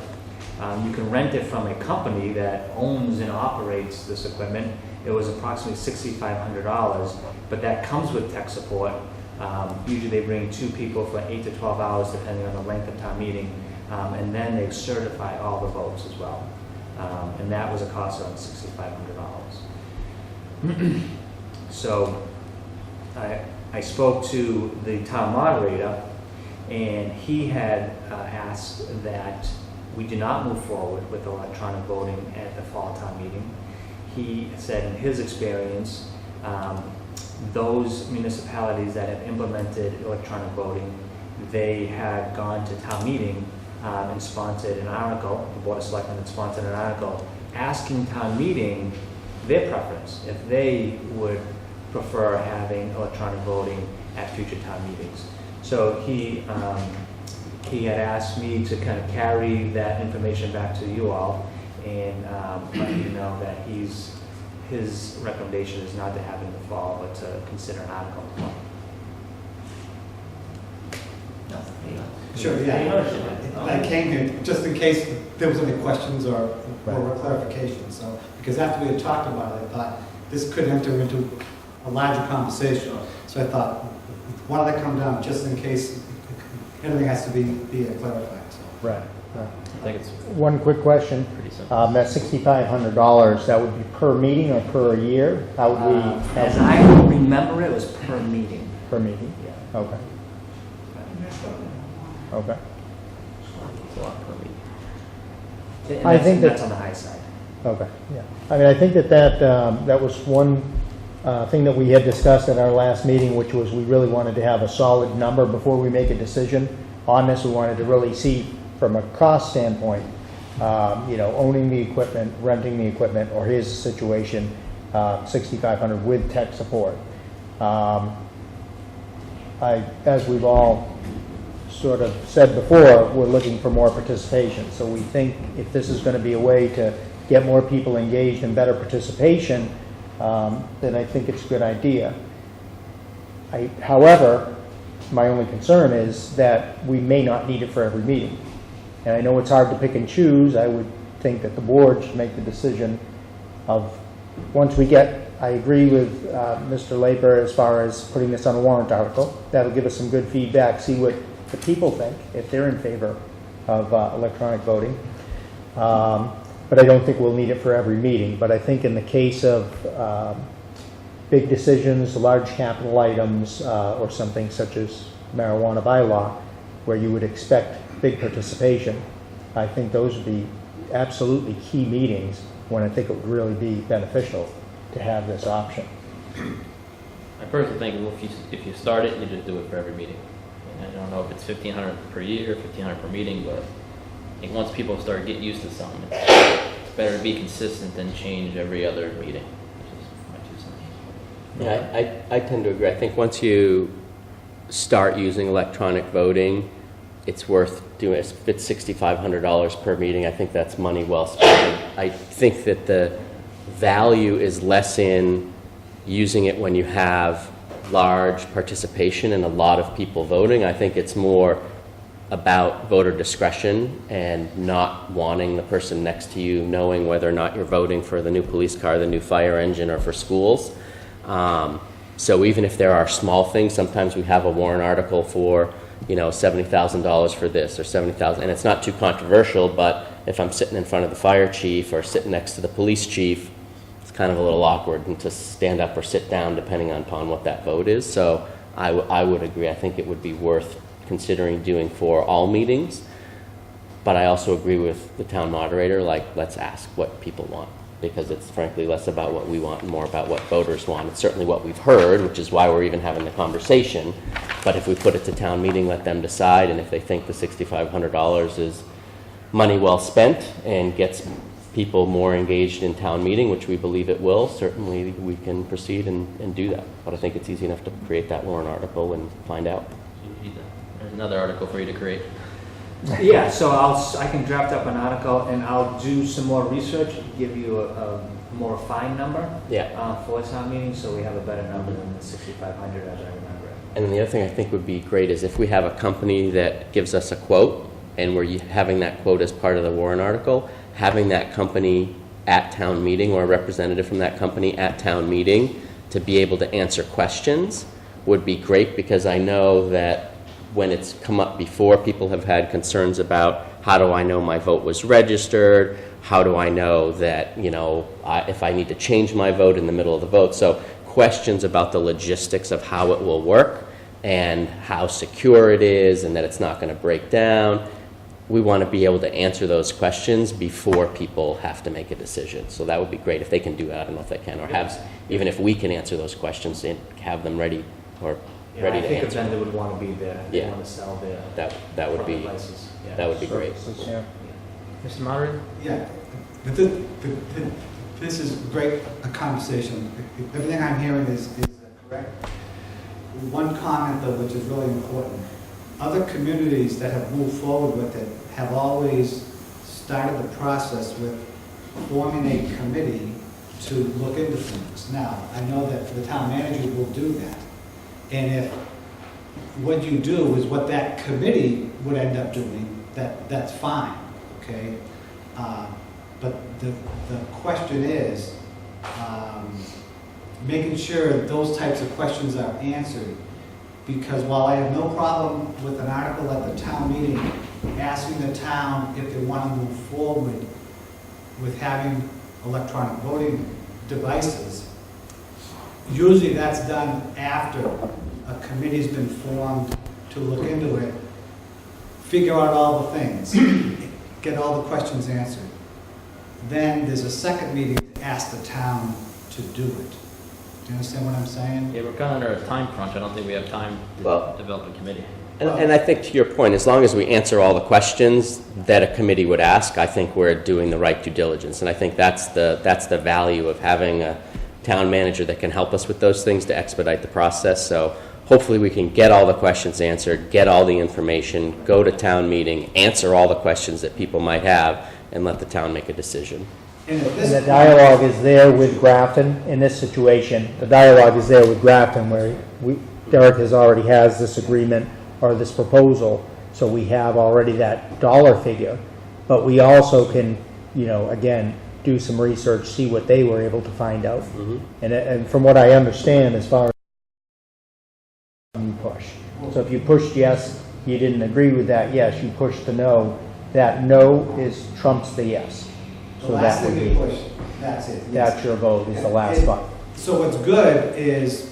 you can rent it from a company that owns and operates this equipment. It was approximately $6,500, but that comes with tech support. Usually they bring 2 people for 8 to 12 hours, depending on the length of town meeting, and then they certify all the votes as well. And that was a cost of $6,500. So I spoke to the town moderator, and he had asked that we do not move forward with electronic voting at the fall town meeting. He said in his experience, those municipalities that have implemented electronic voting, they had gone to town meeting and sponsored an article, the Board of Selectmen had sponsored an article, asking town meeting their preference, if they would prefer having electronic voting at future town meetings. So he had asked me to kind of carry that information back to you all and let you know that his recommendation is not to have it in the fall, but to consider an article in the fall. Sure, yeah. I came here just in case there was any questions or clarification. So, because after we had talked about it, I thought this could enter into a larger conversation. So I thought, why don't I come down just in case anything has to be clarified. So. Right. I think it's One quick question. pretty simple. That $6,500, that would be per meeting or per year? How would we? As I remember, it was per meeting. Per meeting? Yeah. Okay. Okay. It's a lot per meeting. And I think that's that- on the high side. Okay, yeah. I mean, I think that was one thing that we had discussed at our last meeting, which was we really wanted to have a solid number before we make a decision on this. We wanted to really see from a cost standpoint, owning the equipment, renting the equipment, or his situation, $6,500 with tech support. As we've all sort of said before, we're looking for more participation. So we think if this is going to be a way to get more people engaged and better participation, then I think it's a good idea. However, my only concern is that we may not need it for every meeting. And I know it's hard to pick and choose. I would think that the board should make the decision of, once we get I agree with Mr. Laper as far as putting this on a warrant article. That'll give us some good feedback, see what the people think, if they're in favor of electronic voting. But I don't think we'll need it for every meeting. But I think in the case of big decisions, large capital items, or something such as marijuana bylaw, where you would expect big participation, I think those would be absolutely key meetings when I think it would really be beneficial to have this option. I personally think, well, if you start it, you just do it for every meeting. And I don't know if it's 1,500 per year, 1,500 per meeting, but I think once people start getting used to something, it's better to be consistent than change every other meeting. Which is my 2 cents. Yeah, I tend to agree. I think once you start using electronic voting, it's worth doing. If it's $6,500 per meeting, I think that's money well spent. I think that the value is less in using it when you have large participation and a lot of people voting. I think it's more about voter discretion and not wanting the person next to you knowing whether or not you're voting for the new police car, the new fire engine, or for schools. So even if there are small things, sometimes we have a warrant article for, $70,000 for this or $70,000, and it's not too controversial, but if I'm sitting in front of the fire chief or sitting next to the police chief, it's kind of a little awkward and to stand up or sit down depending upon what that vote is. So I would agree. I think it would be worth considering doing for all meetings, but I also agree with the town moderator, let's ask what people want, because it's frankly less about what we want and more about what voters want. It's certainly what we've heard, which is why we're even having the conversation. But if we put it to town meeting, let them decide, and if they think the $6,500 is money well spent and gets people more engaged in town meeting, which we believe it will, certainly we can proceed and do that. But I think it's easy enough to create that warrant article and find out. There's another article for you to create. Yeah, so I can draft up an article and I'll do some more research, give you a more refined number for town meeting, so we have a better number than the 6,500 as I remember it. And then the other thing I think would be great is if we have a company that gives us a quote and we're having that quote as part of the warrant article, having that company at town meeting or a representative from that company at town meeting to be able to answer questions would be great, because I know that when it's come up before, people have had concerns about how do I know my vote was registered? How do I know that, if I need to change my vote in the middle of the vote? So questions about the logistics of how it will work and how secure it is and that it's not going to break down. We want to be able to answer those questions before people have to make a decision. So that would be great if they can do that. I don't know if they can, or even if we can answer those questions and have them ready or ready to answer. I think a vendor would want to be there. They Yeah. want to sell their That would be devices. Yeah. that would be great. Yeah. Mr. Moderator? Yeah, but this is a conversation. Everything I'm hearing is correct. One comment, though, which is really important. Other communities that have moved forward with it have always started the process with forming a committee to look into things. Now, I know that the town manager will do that. And if what you do is what that committee would end up doing, that's fine, okay? But the question is making sure those types of questions are answered. Because while I have no problem with an article at the town meeting asking the town if they want to move forward with having electronic voting devices, usually that's done after a committee's been formed to look into it, figure out all the things, get all the questions answered. Then there's a second meeting to ask the town to do it. Do you understand what I'm saying? Yeah, we're kind of under a time crunch. I don't think we have time to develop a committee. And I think to your point, as long as we answer all the questions that a committee would ask, I think we're doing the right due diligence. And I think that's the value of having a town manager that can help us with those things to expedite the process. So hopefully we can get all the questions answered, get all the information, go to town meeting, answer all the questions that people might have, and let the town make a decision. And at And this the point- dialogue is there with Grafton in this situation. The dialogue is there with Grafton where Derek already has this agreement or this proposal, so we have already that dollar figure. But we also can, again, do some research, see what they were able to find out. Mhm. And from what I understand, as far as you push. So if you pushed yes, you didn't agree with that yes, you pushed the no, that no is trumps the yes. The So last that would thing you be, push, that's it. that's your vote, is the last button. So what's good is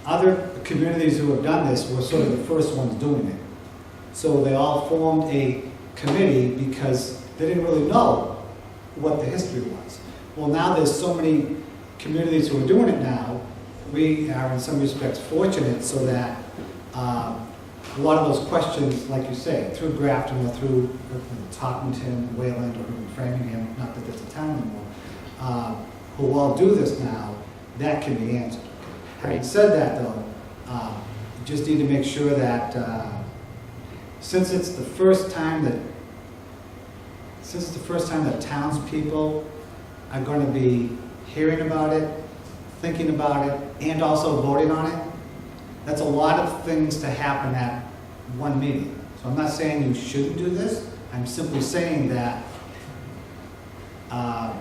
other communities who have done this were sort of the first ones doing it. So they all formed a committee because they didn't really know what the history was. Well, now there's so many communities who are doing it now, we are in some respects fortunate so that a lot of those questions, like you say, through Grafton or through Toppington, Wayland, or even Framingham, not that there's a town anymore, who all do this now, that can be answered. Having said that, though, you just need to make sure that since it's the first time that townspeople are going to be hearing about it, thinking about it, and also voting on it, that's a lot of things to happen at one meeting. So I'm not saying you shouldn't do this. I'm simply saying that the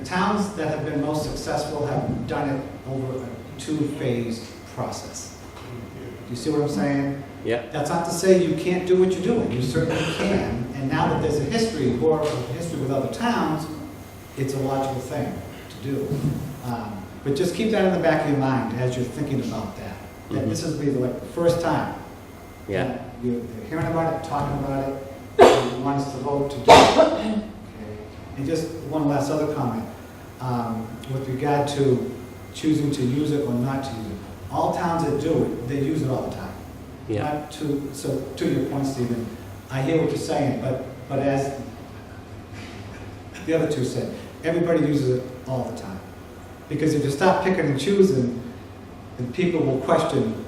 towns that have been most successful have done it over a two-phased process. Do you see what I'm saying? Yeah. That's not to say you can't do what you're doing. You certainly can. And now that there's a history, or a history with other towns, it's a logical thing to do. But just keep that in the back of your mind as you're thinking about that. That this is like the first time. Yeah. that you're hearing about it, talking about it, and you want us to vote to do it. Okay. And just one last other comment. With regard to choosing to use it or not to use it. All towns that do it, they use it all the time. Yeah. So to your point, Stephen, I hear what you're saying, but as the other two said, everybody uses it all the time. Because if you stop picking and choosing, then people will question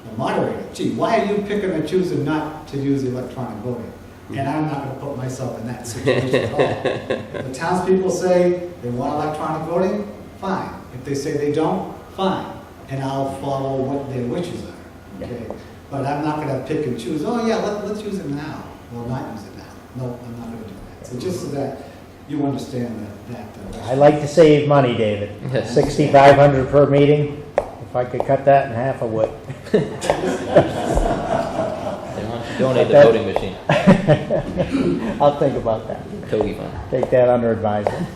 the moderator. Gee, why are you picking and choosing not to use electronic voting? And I'm not going to put myself in that situation at all. If the townspeople say they want electronic voting, fine. If they say they don't, fine. And I'll follow what their wishes are. Okay? But I'm not going to pick and choose, oh yeah, let's use it now, or not use it now. No, I'm not going to do that. So just so that you understand that. I like to save money, David. $6,500 per meeting. If I could cut that in half, I would. They want to donate the voting machine. I'll think about that. Totally fine. Take that under advisement.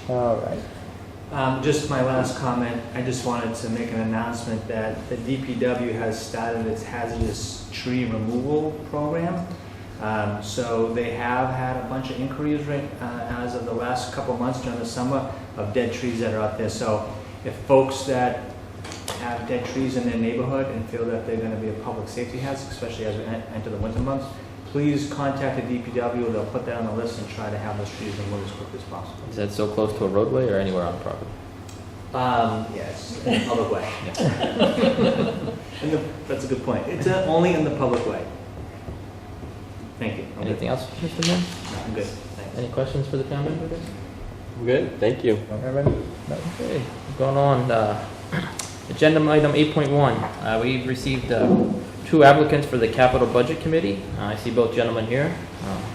All right. Just my last comment, I just wanted to make an announcement that the DPW has started its hazardous tree removal program. So they have had a bunch of inquiries as of the last couple of months during the summer of dead trees that are out there. So if folks that have dead trees in their neighborhood and feel that they're going to be a public safety hazard, especially as we enter the winter months, please contact the DPW. They'll put that on the list and try to have those trees removed as quickly as possible. Is that so close to a roadway or anywhere on the property? Yes, in the public way. That's a good point. It's only in the public way. Thank you. Anything else, Mr. Mann? No, I'm good. Thanks. Any questions for the town members? Good, thank you. Okay, going on. Agenda item 8.1. We received 2 applicants for the Capital Budget Committee. I see both gentlemen here.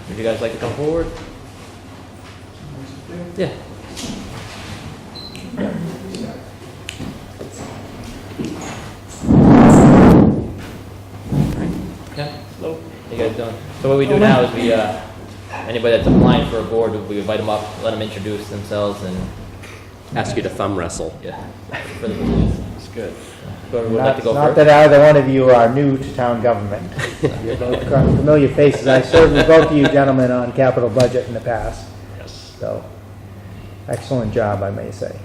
Would you guys like to come forward? Yeah. Okay. Hello. How you guys doing? So what we do now is we, anybody that's applying for a board, we invite them up, let them introduce themselves, and Ask you to thumb wrestle. yeah, for the position. That's good. Whoever would like to go Not first. that either one of you are new to town government. You're both familiar faces. I served with both of you gentlemen on capital budget in the past. Yes, So, excellent job, I may say.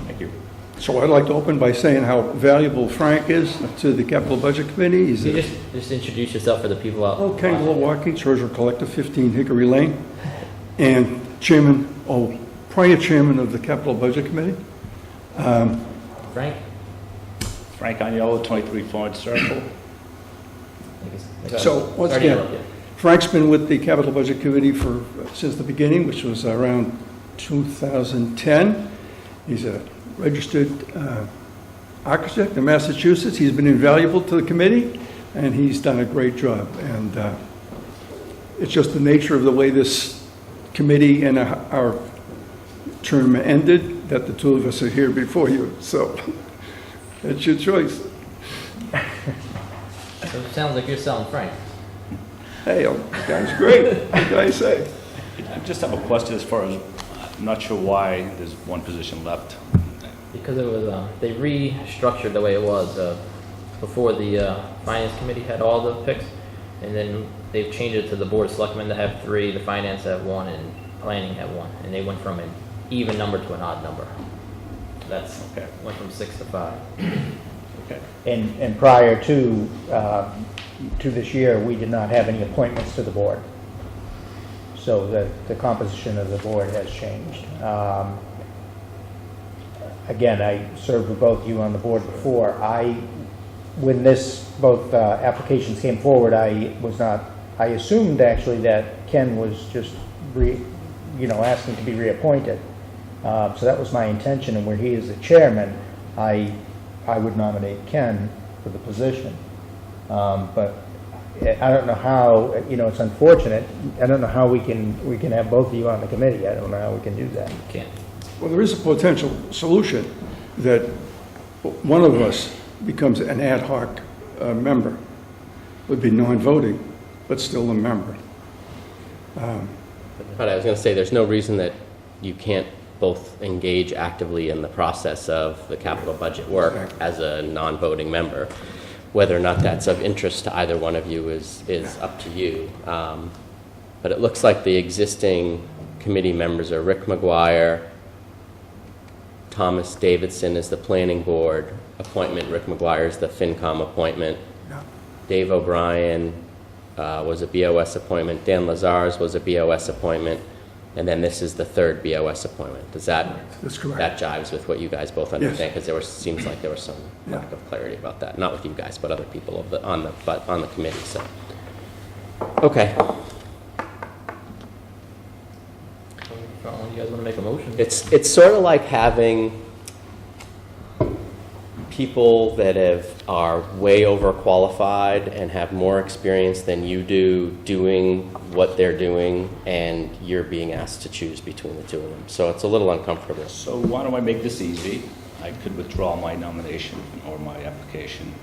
thank you. So I'd like to open by saying how valuable Frank is to the Capital Budget Committee. He's Can you just introduce yourself for the people out. Ken Glowacki, Treasurer Collector, 15 Hickory Lane, and Chairman, prior Chairman of the Capital Budget Committee. Frank? Frank Agnello, 23 Florence Circle. So, once again, Frank's been with the Capital Budget Committee since the beginning, which was around 2010. He's a registered architect in Massachusetts. He's been invaluable to the committee, and he's done a great job. And it's just the nature of the way this committee and our term ended, that the two of us are here before you, so it's your choice. So it sounds like you're selling Frank. Hey, the guy's great, what can I say? I just have a question as far as, I'm not sure why there's one position left. Because it was, they restructured the way it was, before the, finance committee had all the picks, and then they've changed it to the board of selectmen to have 3, the finance have 1, and planning have 1, and they went from an even number to an odd number. That's, Okay. went from 6 to 5. Okay. And prior to this year, we did not have any appointments to the board. So the composition of the board has changed. Again, I served with both you on the board before. When both applications came forward, I assumed actually that Ken was just asking to be reappointed. So that was my intention, and where he is the chairman, I would nominate Ken for the position. But I don't know how, it's unfortunate. I don't know how we can have both of you on the committee. I don't know how we can do that. Can't. Well, there is a potential solution that one of us becomes an ad hoc member, would be non-voting, but still a member. But I was going to say, there's no reason that you can't both engage actively in the process of the capital budget work as a non-voting member. Whether or not that's of interest to either one of you is up to you. But it looks like the existing committee members are Rick McGuire, Thomas Davidson is the planning board appointment, Rick McGuire is the FinCom appointment, Dave O'Brien was a BOS appointment, Dan Lazar's was a BOS appointment, and then this is the 3rd BOS appointment. Does that, That's correct. that jives with what you guys both understand? Because seems like there was some lack of clarity about that. Not with you guys, but other people on the committee. So, okay. You guys want to make a motion? It's sort of like having people that are way overqualified and have more experience than you do doing what they're doing, and you're being asked to choose between the two of them. So it's a little uncomfortable. So why don't I make this easy? I could withdraw my nomination or my application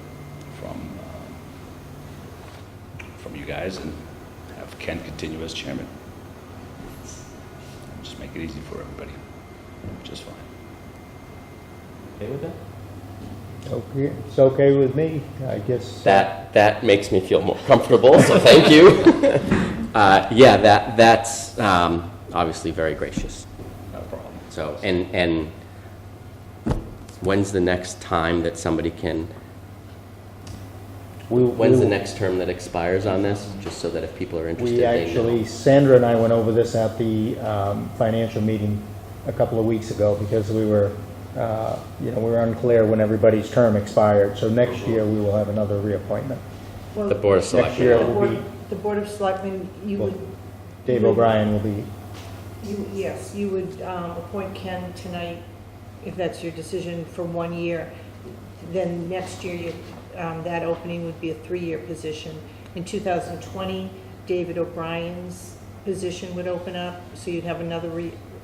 from you guys and have Ken continue as chairman. Just make it easy for everybody. Just fine. Okay with that? Okay, it's okay with me, I guess. That makes me feel more comfortable, so thank you. That's obviously very gracious. No problem. So, and when's the next time that somebody can, when's the next term that expires on this? Just so that if people are interested, they know. Sandra and I went over this at the financial meeting a couple of weeks ago, because we were unclear when everybody's term expired. So next year, we will have another reappointment. Well, The Board of Next year Selectmen. will be, the Board of Selectmen, you would, Dave O'Brien will be, you would appoint Ken tonight, if that's your decision, for 1 year. Then next year, that opening would be a 3-year position. In 2020, David O'Brien's position would open up, so you'd have another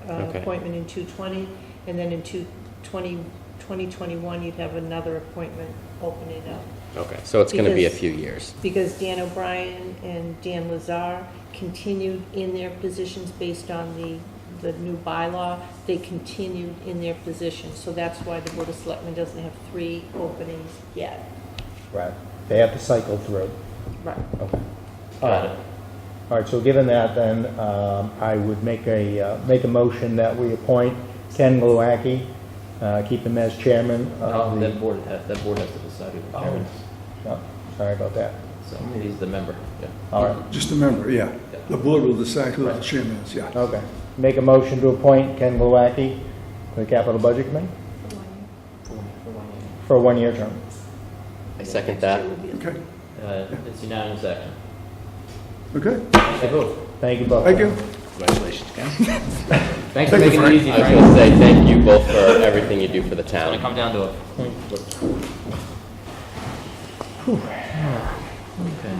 appointment in 2020, and then in 2021, you'd have another appointment opening up. Okay, so it's going to be a few years. Because Dan O'Brien and Dan Lazar continued in their positions based on the new bylaw. They continued in their positions, so that's why the Board of Selectmen doesn't have 3 openings yet. right, they have to cycle through. Right. Okay. Got it. All right, so given that, then, I would make a motion that we appoint Ken Glowacki, keep him as chairman of the... That board has to decide who the chairman is. Oh, sorry about that. So he's the member, yeah. All right, Just a member, yeah. The board will decide who the chairman is, yeah. okay. Make a motion to appoint Ken Glowacki to the Capital Budget Committee for a 1-year term. I second that. Okay, It's unanimous action. okay. Thank you. Thank you both. Thank you. Congratulations, Ken. Thanks for making it easy, I was Frank. going to say thank you both for everything you do for the It's going to town. come down to a point. Okay.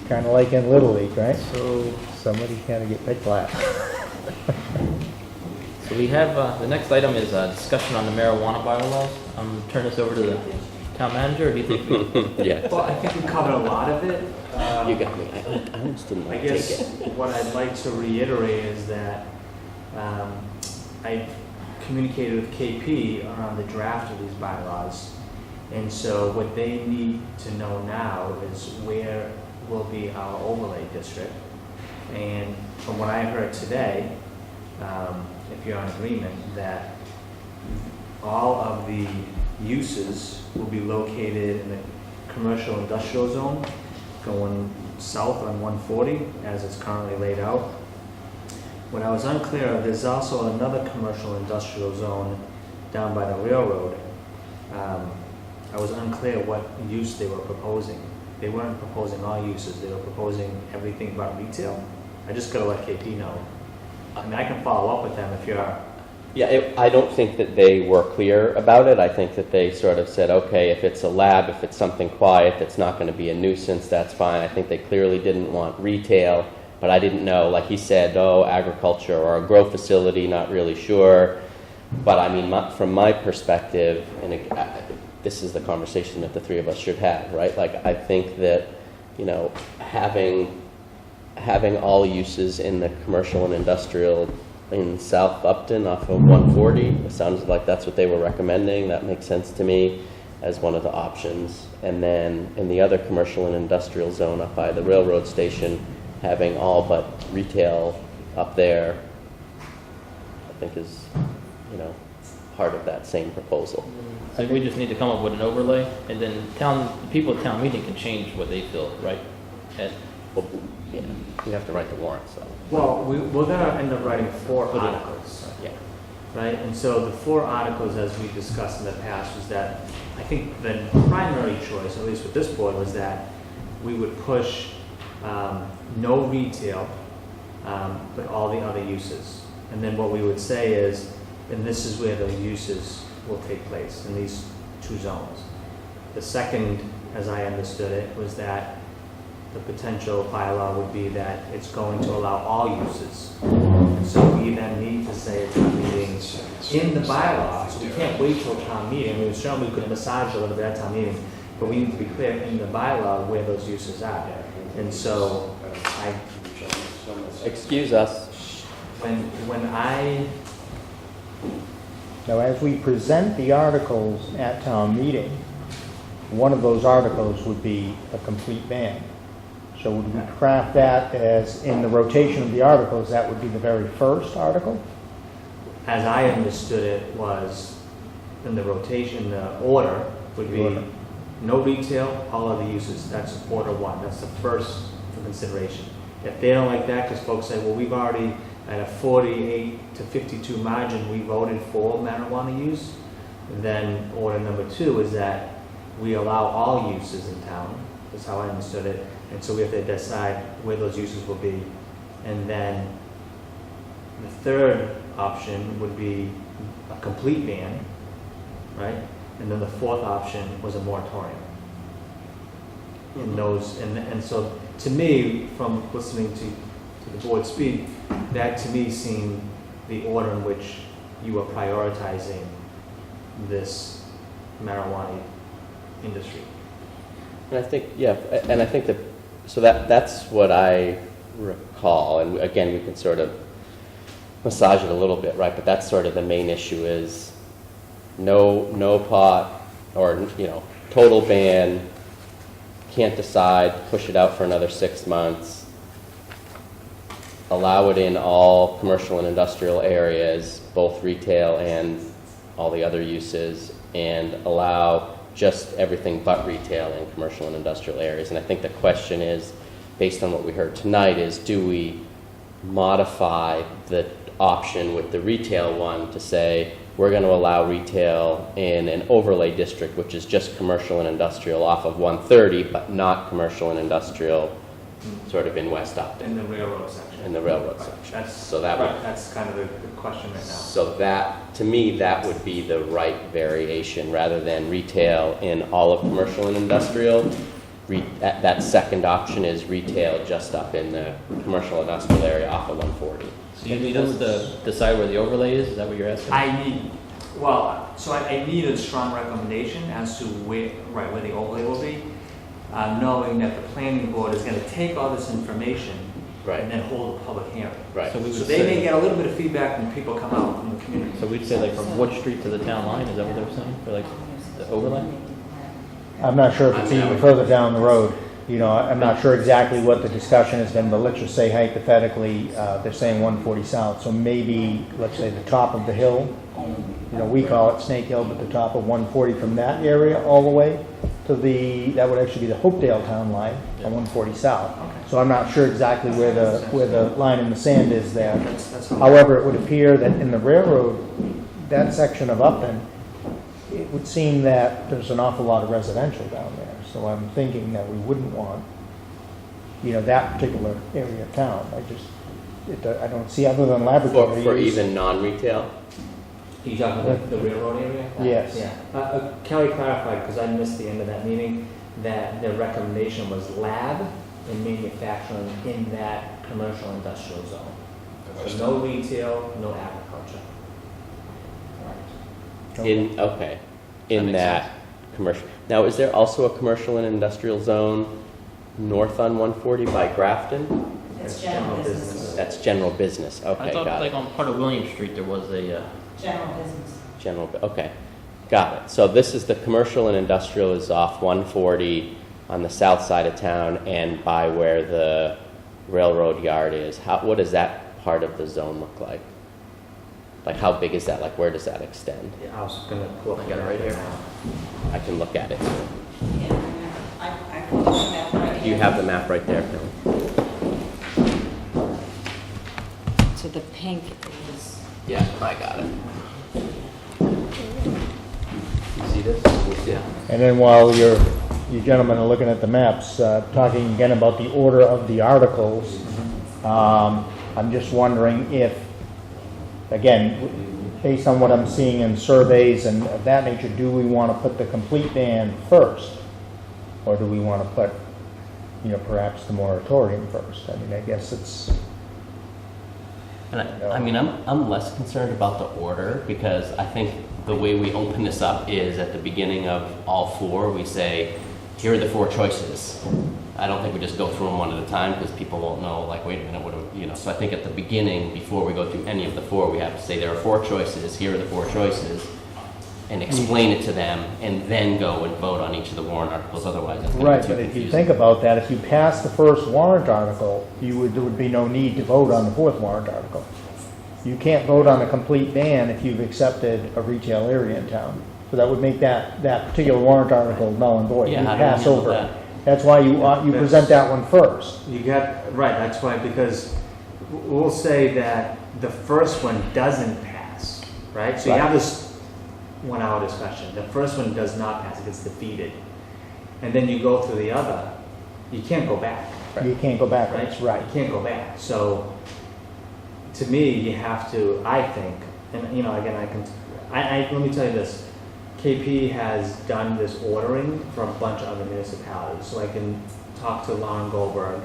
Kind of like in Little League, right? So, Somebody kind of get picked last. so we have, the next item is discussion on the marijuana bylaws. Turn this over to the town manager, or do you think? Yeah. Well, I think we covered a lot of it. You got me. I almost didn't I want to take guess it. what I'd like to reiterate is that I communicated with KP around the draft of these bylaws. And so what they need to know now is where will be our overlay district. And from what I heard today, if you're in agreement, that all of the uses will be located in the commercial industrial zone going south on 140 as it's currently laid out. What I was unclear of, there's also another commercial industrial zone down by the railroad. I was unclear what use they were proposing. They weren't proposing all uses, they were proposing everything but retail. I just gotta let KP know. I mean, I can follow up with them if you're... Yeah, I don't think that they were clear about it. I think that they sort of said, okay, if it's a lab, if it's something quiet that's not going to be a nuisance, that's fine. I think they clearly didn't want retail, but I didn't know, like he said, oh, agriculture or a grow facility, not really sure. But I mean, from my perspective, and this is the conversation that the three of us should have, right? Like, I think that, you know, having all uses in the commercial and industrial in South Upton off of 140, it sounds like that's what they were recommending. That makes sense to me as one of the options. And then in the other commercial and industrial zone up by the railroad station, having all but retail up there, I think is, you know, part of that same proposal. I think we just need to come up with an overlay, and then people at town meeting can change what they feel, right? Ed? Well, yeah, we have to write the warrant, so. Well, we're gonna end up writing 4 articles. Yeah. Right, and so the 4 articles, as we discussed in the past, was that I think the primary choice, at least with this board, was that we would push no retail, but all the other uses. And then what we would say is, and this is where the uses will take place, in these 2 zones. The second, as I understood it, was that the potential bylaw would be that it's going to allow all uses. And so we then need to say at town meeting, in the bylaws, we can't wait till town meeting. We certainly could massage a little bit at town meeting, but we need to be clear in the bylaw where those uses are. And so Excuse us. when I, Now, as we present the articles at town meeting, one of those articles would be a complete ban. So would we craft that as, in the rotation of the articles, that would be the very first article? as I understood it, was in the rotation, the order would be Order. no retail, all other uses. That's order 1. That's the first for consideration. If they don't like that, because folks say, well, we've already, at a 48 to 52 margin, we voted for marijuana use, then order number 2 is that we allow all uses in town, is how I understood it. And so we have to decide where those uses will be. And then the third option would be a complete ban, right? And then the fourth option was a moratorium. In those, and so to me, from listening to the board speak, that to me seemed the order in which you were prioritizing this marijuana industry. And I think, yeah, and I think that, so that's what I recall, and again, we can sort of massage it a little bit, right? But that's sort of the main issue is no pot, or, you know, total ban, can't decide, push it out for another 6 months, allow it in all commercial and industrial areas, both retail and all the other uses, and allow just everything but retail in commercial and industrial areas. And I think the question is, based on what we heard tonight, is do we modify the option with the retail one to say we're going to allow retail in an overlay district, which is just commercial and industrial off of 130, but not commercial and industrial sort of in West Upton. In the railroad section. In the railroad section. That's, so that would, that's kind of the question right now. so that, to me, that would be the right variation rather than retail in all of commercial and industrial that second option is retail just up in the commercial industrial area off of 140. So you need us to decide where the overlay is that what you're asking? I need a strong recommendation as to where the overlay will be, knowing that the planning board is gonna take all this information Right. and then hold a public hearing. Right. So we So would they may say, get a little bit of feedback when people come out from the community. so we'd say like from Wood Street to the town line, is that what they're saying, for like the overlay? I'm not sure if it's even further down the road. You know, I'm not sure exactly what the discussion has been, but let's just say hypothetically, they're saying 140 South. So maybe, let's say the top of the hill, you know, we call it Snake Hill, but the top of 140 from that area all the way to that would actually be the Hopedale town line on 140 South. So I'm not sure exactly where the line in the sand is there. However, it would appear that in the railroad, that section of Upton, it would seem that there's an awful lot of residential down there. So I'm thinking that we wouldn't want, you know, that particular area of town. I don't see, other than laboratory For use. even non-retail? Are you talking about the railroad area? Yes. Yeah. Kelly clarified, because I missed the end of that meeting, that the recommendation was lab and manufacturing in that commercial industrial zone. So no retail, no agriculture. In that commercial. Now, is there also a commercial and industrial zone north on 140 by Grafton? That's general business. That's general business. I Okay, thought got like it. on part of William Street there was a, General business. Okay, got it. So this is the commercial and industrial is off 140 on the south side of town and by where the railroad yard is. What does that part of the zone look like? Like how big is that? Like where does that extend? Yeah, I was gonna pull up. I got it right here. I can look at it. Yeah, I pulled the map right Do you here. have the map right there, Phil? So the pink is, Yeah, I got it. you see this? Yeah. And then while you gentlemen are looking at the maps, talking again about the order of the articles, I'm just wondering if, again, based on what I'm seeing in surveys and of that nature, do we want to put the complete ban first? Or do we want to put, you know, perhaps the moratorium first? I mean, I guess it's... And I'm less concerned about the order because I think the way we open this up is at the beginning of all four, we say, here are the four choices. I don't think we just go through them one at a time because people won't know, like, wait a minute, what do we, you know? So I think at the beginning, before we go through any of the four, we have to say there are four choices, here are the four choices, and explain it to them, and then go and vote on each of the warrant articles. Otherwise, it's going Right, to be too but if you confusing. think about that, if you pass the first warrant article, there would be no need to vote on the fourth warrant article. You can't vote on a complete ban if you've accepted a retail area in town. So that would make that particular warrant article null and void. Yeah, You how do we pass handle over. that? That's why you present that one first. You got, right, that's why, because we'll say that the first one doesn't pass, right? So you Right. have this 1 hour discussion. The first one does not pass, it gets defeated. And then you go through the other, you can't go back, You can't go backwards, right. You can't go back. So to me, you have to, I think, and you know, again, let me tell you this. KP has done this ordering for a bunch of other municipalities, so I can talk to Lauren Goldberg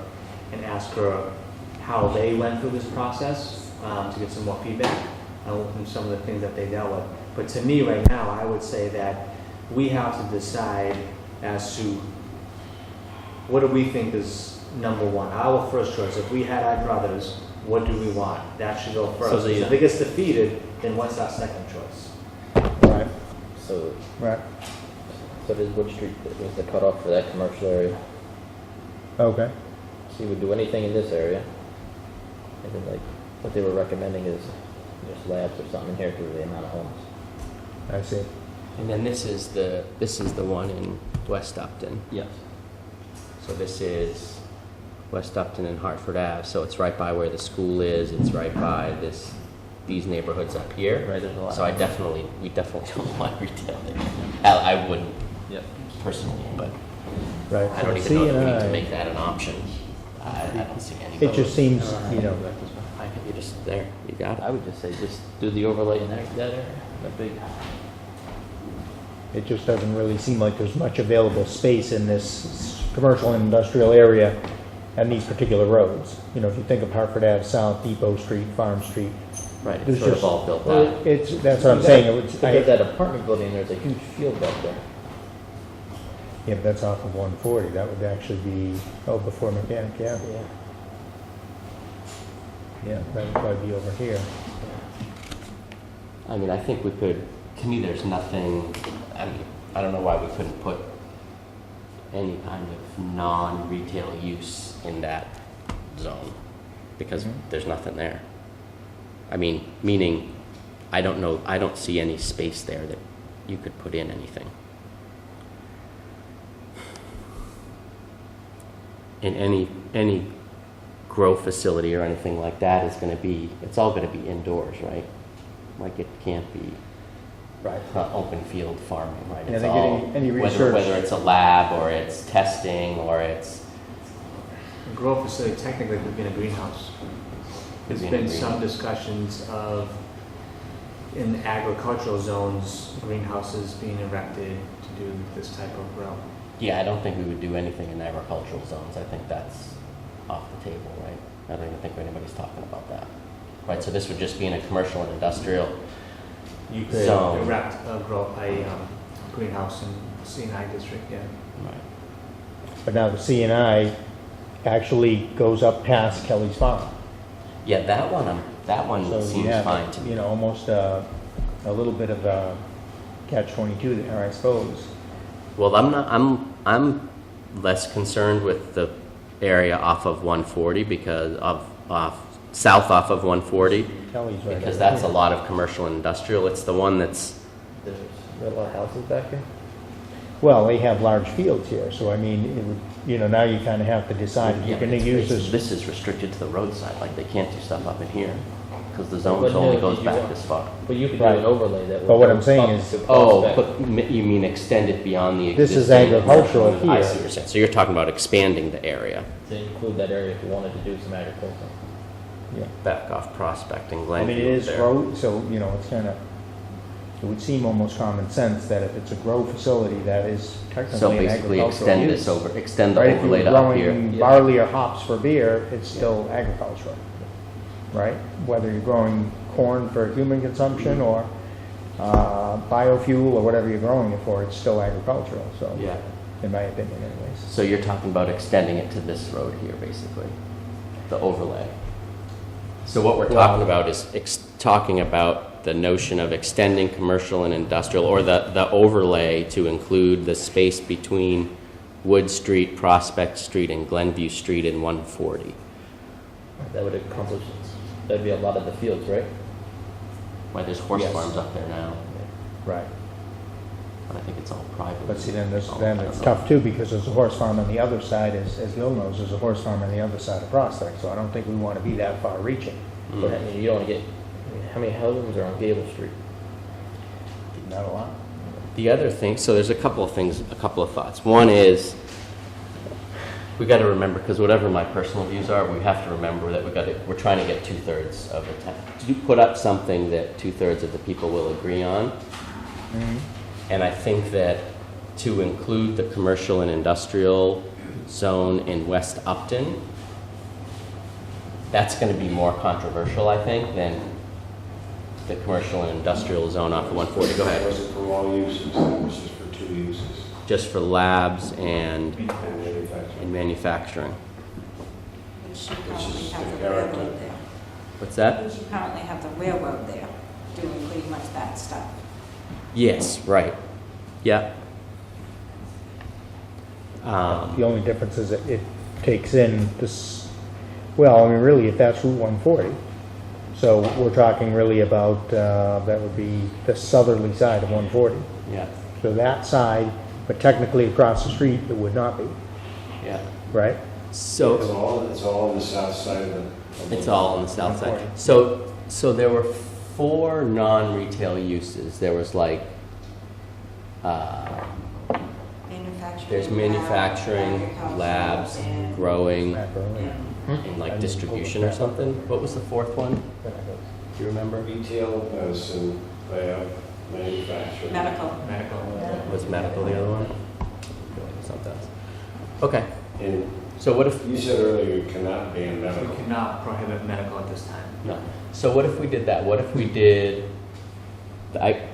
and ask her how they went through this process to get some more feedback on some of the things that they dealt with. But to me, right now, I would say that we have to decide as to what do we think is number one. Our first choice, if we had our druthers, what do we want? That should go first. So If it gets defeated, then what's our second choice? Right, So, right. so does Wood Street was the cutoff for that commercial area? Okay. So you would do anything in this area, and then like, what they were recommending is just labs or something here because of the amount of homes. I see. And then this is the one in West Upton. Yes. So this is West Upton and Hartford Ave. So it's right by where the school is. It's right by these neighborhoods up here. Right, there's a lot. So we definitely don't want retail there. I wouldn't Yep. personally, but Right. I don't even See, know if we and need to I- make that an option. I don't see any. It just seems, you know, I think you're just there. You got it. I would just say just do the overlay in that area, that big. it just doesn't really seem like there's much available space in this commercial and industrial area and these particular roads. You know, if you think of Hartford Ave South, Depot Street, Farm Street. Right, it's There's sort of just- all built Well, out. that's what I'm saying. It would, There's that apartment building, there's a huge field back there. yeah, but that's off of 140. That would actually be, before Mechanic, yeah. Yeah, that would probably be over here. I mean, I think we could, to me, there's nothing, I mean, I don't know why we couldn't put any kind of non-retail use in that zone, because there's nothing there. I mean, meaning, I don't know, I don't see any space there that you could put in anything. In any grow facility or anything like that is gonna be, it's all gonna be indoors, right? Like it can't be open field farming, right? Yeah, It's they get all, any whether research. it's a lab or it's testing or it's, A grow facility technically could be in a greenhouse. Could There's be in a been some greenhouse. discussions of, in agricultural zones, greenhouses being erected to do this type of grow. yeah, I don't think we would do anything in agricultural zones. I think that's off the table, right? I don't even think anybody's talking about that. Right, so this would just be in a commercial and industrial You could zone. erect a greenhouse in C&I district, yeah. Right. But now the CNI actually goes up past Kelly's Farm. Yeah, that one So you seems have, fine to me. you know, almost a little bit of a catch-22 there, I suppose. Well, I'm less concerned with the area off of 140 because south off of 140, Kelly's right because over that's a here. lot of commercial and industrial. It's the one that's, There's a lot of houses back there. Well, they have large fields here, so I mean, it would, you know, now you kind of have to decide if yeah, you're going to but use this. this is restricted to the roadside. Like they can't do stuff up in here because the zone But only no, goes you back want- this far. But you could do Right. an overlay that would. But what go I'm saying up is- to Oh, Prospect. but you mean extend it beyond the This is existing agricultural commercial? I here. see what you're saying. So you're talking about expanding the area To include that area if you wanted to do some agriculture. Yeah. back off Prospect and I Glenview mean, it is there. grow, so, you know, it's kind of, it would seem almost common sense that if it's a grow facility, that is So technically an basically agricultural use. extend the Right, if overlay you're to up here. growing barley or hops for beer, it's still agricultural, right? Whether you're growing corn for human consumption or biofuel or whatever you're growing it for, it's still agricultural, so, Yeah. in my opinion anyways. So you're talking about extending it to this road here, basically, the overlay. So what we're talking about is talking about the notion of extending commercial and industrial, or the overlay to include the space between Wood Street, Prospect Street, and Glenview Street in 140. That would accomplish, that'd be a lot of the fields, right? Why, there's horse Yes. farms up there now, Right. but I think it's all private. But see, then Oh, it's tough too, because there's a horse farm on the other side, as Bill knows, there's a horse farm on the other side of Prospect, so I don't think we want to be that far reaching. But I mean, you don't want to get, I mean, how many houses are on Gable Street? Not a lot. The other thing, so there's a couple of things, a couple of thoughts. One is, we got to remember, because whatever my personal views are, we have to remember that we're trying to get 2/3 of the town. You put up something that 2/3 of the people will agree on, and I think that to include the commercial and industrial zone in West Upton, that's going to be more controversial, I think, than the commercial and industrial zone off of 140. Go ahead. Was it for all uses, or was it for two uses? Just for labs and And manufacturing? manufacturing. Which you Which currently is have the the character. railroad there. What's that? Which you currently have the railroad there, doing pretty much that stuff. Yes, right. Yeah. The only difference is that it takes in this, well, I mean, really, if that's Route 140, so we're talking really about, that would be the southerly side of 140. Yeah. So that side, but technically across the street, it would not be, Yeah. right? So It's all on the south side of the... it's all on the south side. So there were 4 non-retail uses. There was like, Manufacturing. there's manufacturing, agriculture, labs, and- growing, Macaroni. and like distribution or something. What was the 4th one? Do you remember? Retail, medicine, lab, manufacturing. Medical. Medical. Was medical the other one? Something else. Okay. And So what if, you said earlier you cannot ban We medical. cannot prohibit medical at this time. no, so what if we did that? What if we did,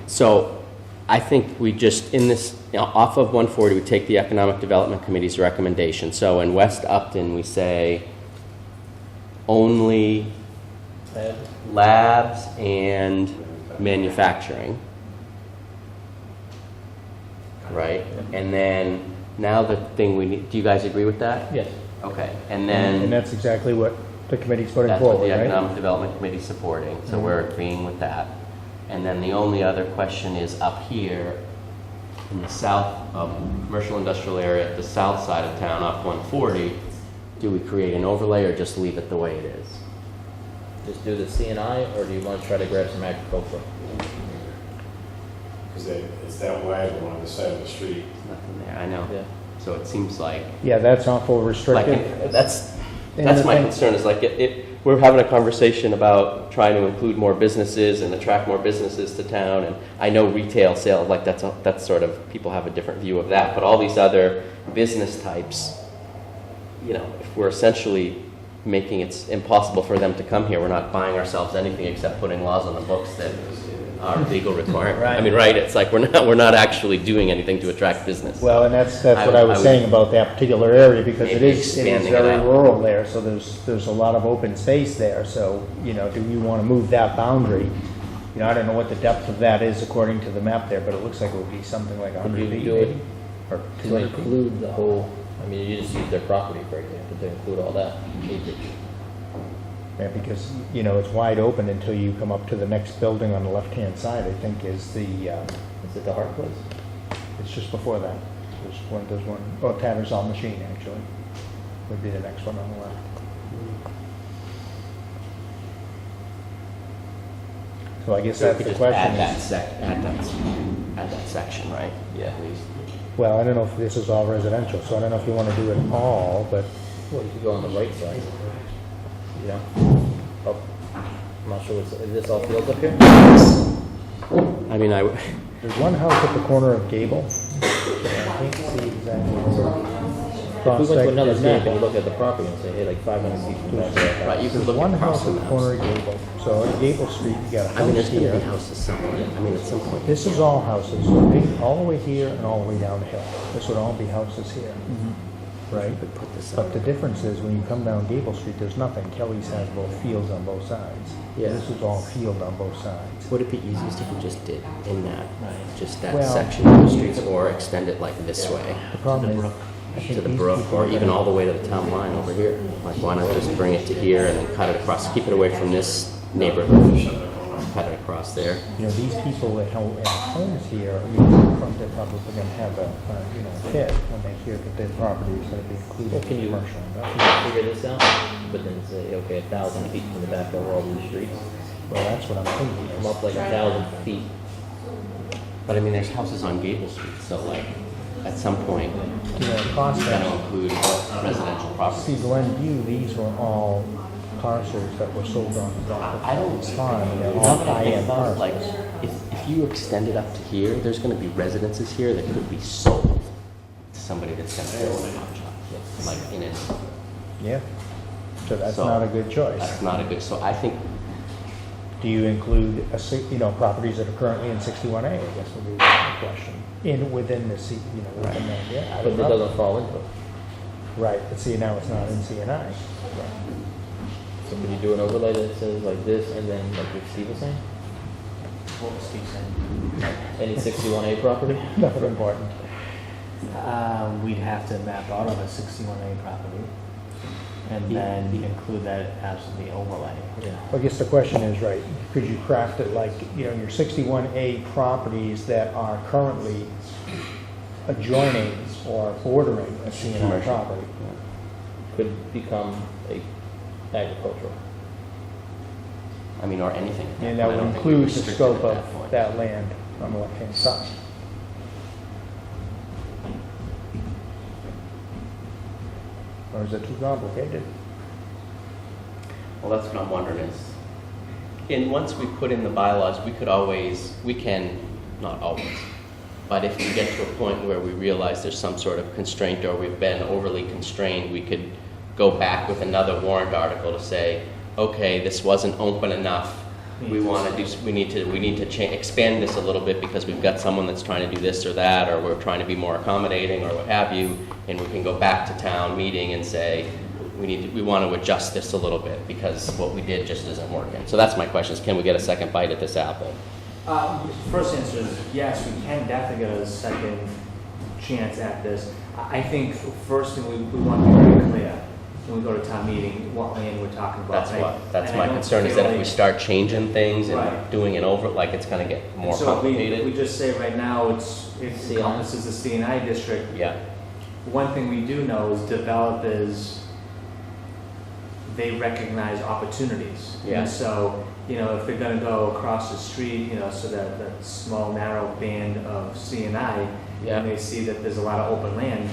so I think we just, in this, off of 140, we take the Economic Development Committee's recommendation. So in West Upton, we say only labs and manufacturing. Right? And then now the thing we need, do you guys agree with that? Yes. Okay, And and then that's exactly what the committee's putting that's what forward, the right? Economic Development Committee is supporting, so Mhm. we're agreeing with that. And then the only other question is up here in the south commercial industrial area, at the south side of town off 140, do we create an overlay or just leave it the way it is? Just do the CNI, or do you want to try to grab some agricultural? Because it's that wide along the side of the street. Nothing there, I know. Yeah. So it seems like, Yeah, that's awful like, restrictive. that's And my the thing- concern, is like, we're having a conversation about trying to include more businesses and attract more businesses to town, and I know retail sale, like, that's sort of, people have a different view of that, but all these other business types, you know, if we're essentially making it impossible for them to come here, we're not buying ourselves anything except putting laws on the books that are legal requirements. I mean, right, it's like, we're not actually doing anything to attract business. Well, and that's what I I was would saying about that particular area, because it maybe is expanding it very out. rural there, so there's a lot of open space there, so, you know, do we want to move that boundary? You know, I don't know what the depth of that is according to the map there, but it looks like it would be something like 100 Could you feet, do it maybe? Or To 200 feet? include the whole, I mean, you just use their property, for example, to include all that acreage. Yeah, because, you know, it's wide open until you come up to the next building on the left-hand side, I think is the, Is it the Hart Place? it's just before that. There's one, oh, Tattersall Machine, actually, would be the next one on the left. So I guess So we that's could the just question. add that section, right? Yeah. Please. Well, I don't know if this is all residential, so I don't know if you want to do it all, but Well, you could go on the right side. Yeah. Oh, I'm not sure, is this all fields up here? I mean, there's one house at the corner of Gable. I can't see exactly where. If we went to another map and you look at the property and say, hey, like 500 feet from that to that Right, you house. could There's look one across house the at the maps. corner of Gable. So at Gable Street, you got a I mean, house there's gonna be here. houses somewhere. I mean, at some point. This is all houses, so all the way here and all the way down the hill. This would all be houses here, right? Could put this But up. the difference is when you come down Gable Street, there's nothing. Kelly's has both fields on both sides. Yeah. This is all field on both sides. Would it be easiest if we just did in that, just that Well- section of the streets, or extend it like this way? The problem is, I To think the these brook, people or are even gonna- all the way to the town line over here? Like, why not just bring it to here and then cut it across, keep it away from this neighborhood, cut it across there? You know, these people that have homes here, you know, they're probably gonna have a, you know, fit when they hear that their property is gonna be included Well, can in you commercial. figure this out? But then say, okay, 1,000 feet from the back over all these streets. Well, that's what I'm thinking. Come up like 1,000 feet. But I mean, there's houses on Gable Street, so like, at some point, You know, across you gotta that, include residential see property. Glenview, these were all parcels that were sold on the I don't, farm, and they're all now that I think high-end about it, like, parcels. if you extend it up to here, there's gonna be residences here that could be sold to somebody that's gonna build a hot shop, like, in it. Yeah, so that's So, not a good choice. That's not a good, so I think, Do you include, you know, properties that are currently in 61A, I guess would be the question, within the, you know, within that, yeah, I But don't it know. doesn't fall into it. Right, but see, now it's not in CNI. So could you do an overlay that says like this, and then like what Steve was saying? What was Steve saying? Any 61A property? Nothing important. We'd have to map out of a 61A property and then include that as the overlay. Yeah. I guess the question is, right, could you craft it like, you know, your 61A properties that are currently adjoining or bordering a CNI Commercial. property? Could become a agricultural. I mean, or anything. And that I would don't think we include the restrict it scope at that of point. that land on the left-hand side. Or is it too complicated? Well, that's what I'm wondering is, and once we put in the bylaws, we can, not always, But if we get to a point where we realize there's some sort of constraint or we've been overly constrained, we could go back with another warrant article to say, okay, this wasn't open enough. We need to expand this a little bit because we've got someone that's trying to do this or that, or we're trying to be more accommodating or what have you, and we can go back to town meeting and say, we want to adjust this a little bit because what we did just isn't working. So that's my question, is can we get a second bite at this apple? First answer is yes, we can definitely get a second chance at this. I think first thing we want to be very clear when we go to town meeting what land we're talking about. That's my concern, is that if we start changing things and doing it over, like it's going to get more complicated. We just say right now it encompasses the C&I district. Yeah. One thing we do know is developers, they recognize opportunities. Yeah. And so, if they're gonna go across the street, so that small narrow band of C&I, and they see that there's a lot of open land,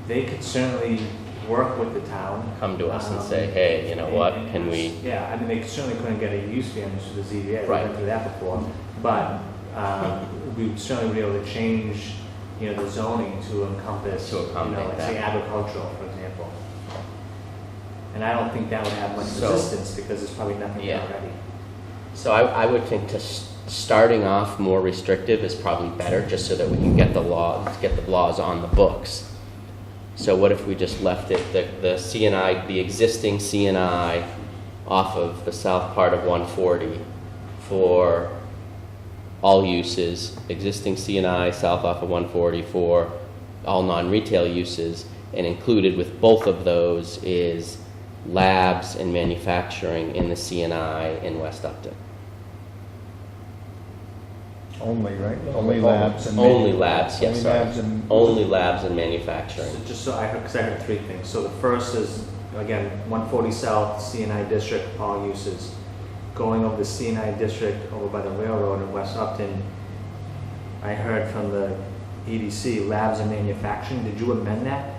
they could certainly work with the town. Come to us and say, hey, you know what, can we? Yeah, they certainly couldn't get a use variance for the ZBA, Right. we went through that before, but we'd certainly be able to change, the zoning to encompass, accommodate say agricultural, for example. And I don't think that would have much resistance because there's probably nothing there already. So I would think starting off more restrictive is probably better, just so that we can get the laws on the books. So what if we just left it, the C&I, the existing C&I off of the south part of 140 for all uses, existing C&I south off of 140 for all non-retail uses, and included with both of those is labs and manufacturing in the C&I in West Upton. Only, right? Only labs and... Only labs, yes, only sorry. labs and... Only labs and manufacturing. So just so because I heard three things. So the first is, again, 140 South, C&I district, all uses. Going over the C&I district over by the railroad in West Upton, I heard from the EDC, labs and manufacturing. Did you amend that?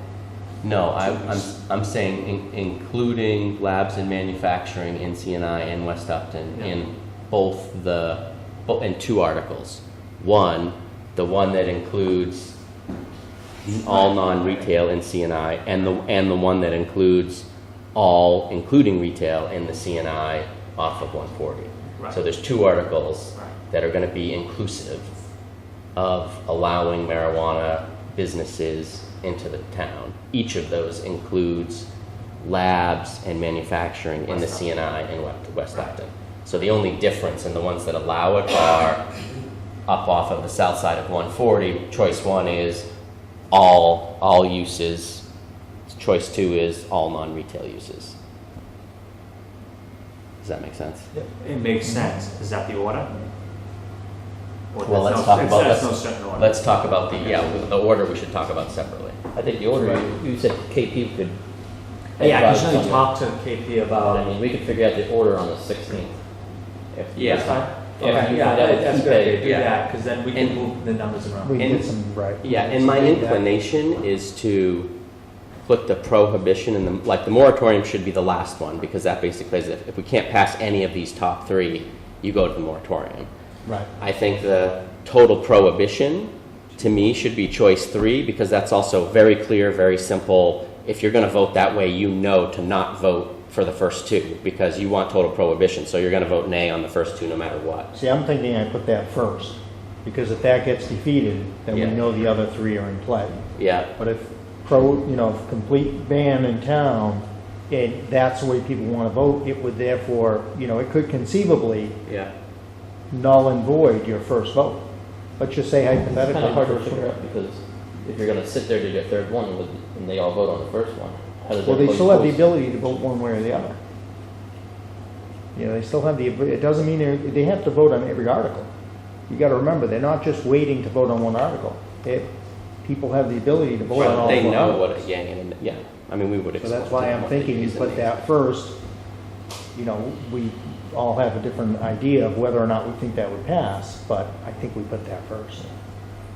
No, I'm saying including labs and manufacturing in C&I in West Upton in in two articles. One, the one that includes all non-retail in C&I, and the one that includes all, including retail, in the C&I off of 140. Right. So there's two articles that are going to be inclusive of allowing marijuana businesses into the town. Each of those includes labs and manufacturing in the C&I in West Upton. So the only difference in the ones that allow it are up off of the south side of 140. Choice one is all uses. Choice two is all non-retail uses. Does that make sense? It makes sense. Is that the order? Or Well, that's let's no- talk about that's this. no certain order. Let's talk about the order we should talk about separately. I think the order, you said KP could. Yeah, I can advise certainly on talk to KP that. about. I mean, we could figure out the order on the 16th. Yeah. That's fine. Yeah, Okay, you yeah, find out that's what great. you Do pay. that, because then we can And- move the numbers around. We And- get some, right. Yeah, and my inclination is to put the prohibition in the moratorium should be the last one, because that basically is if we can't pass any of these top three, you go to the moratorium. Right. I think the total prohibition, to me, should be choice three, because that's also very clear, very simple. If you're going to vote that way, you know to not vote for the first two, because you want total prohibition, so you're going to vote nay on the first two no matter what. See, I'm thinking I put that first, because if that gets defeated, then we know the other three are in play. Yeah. But if if complete ban in town, and that's the way people want to vote, it would therefore, it could conceivably null and void your first vote. Let's just say It's hypothetically. kind of hard to first figure vote. out, because if you're gonna sit there to your third one, and they all vote on the first one, how does Well, that they still have the vote? ability to vote one way or the other. They still have it doesn't mean they have to vote on every article. You got to remember, they're not just waiting to vote on one article. People have the ability to vote on all They four know articles. what a yay and a, I mean, we would So expect. that's why I'm what the thinking you yeas and put nays that first. We all have a different idea of whether or not we think that would pass, but I think we put that first.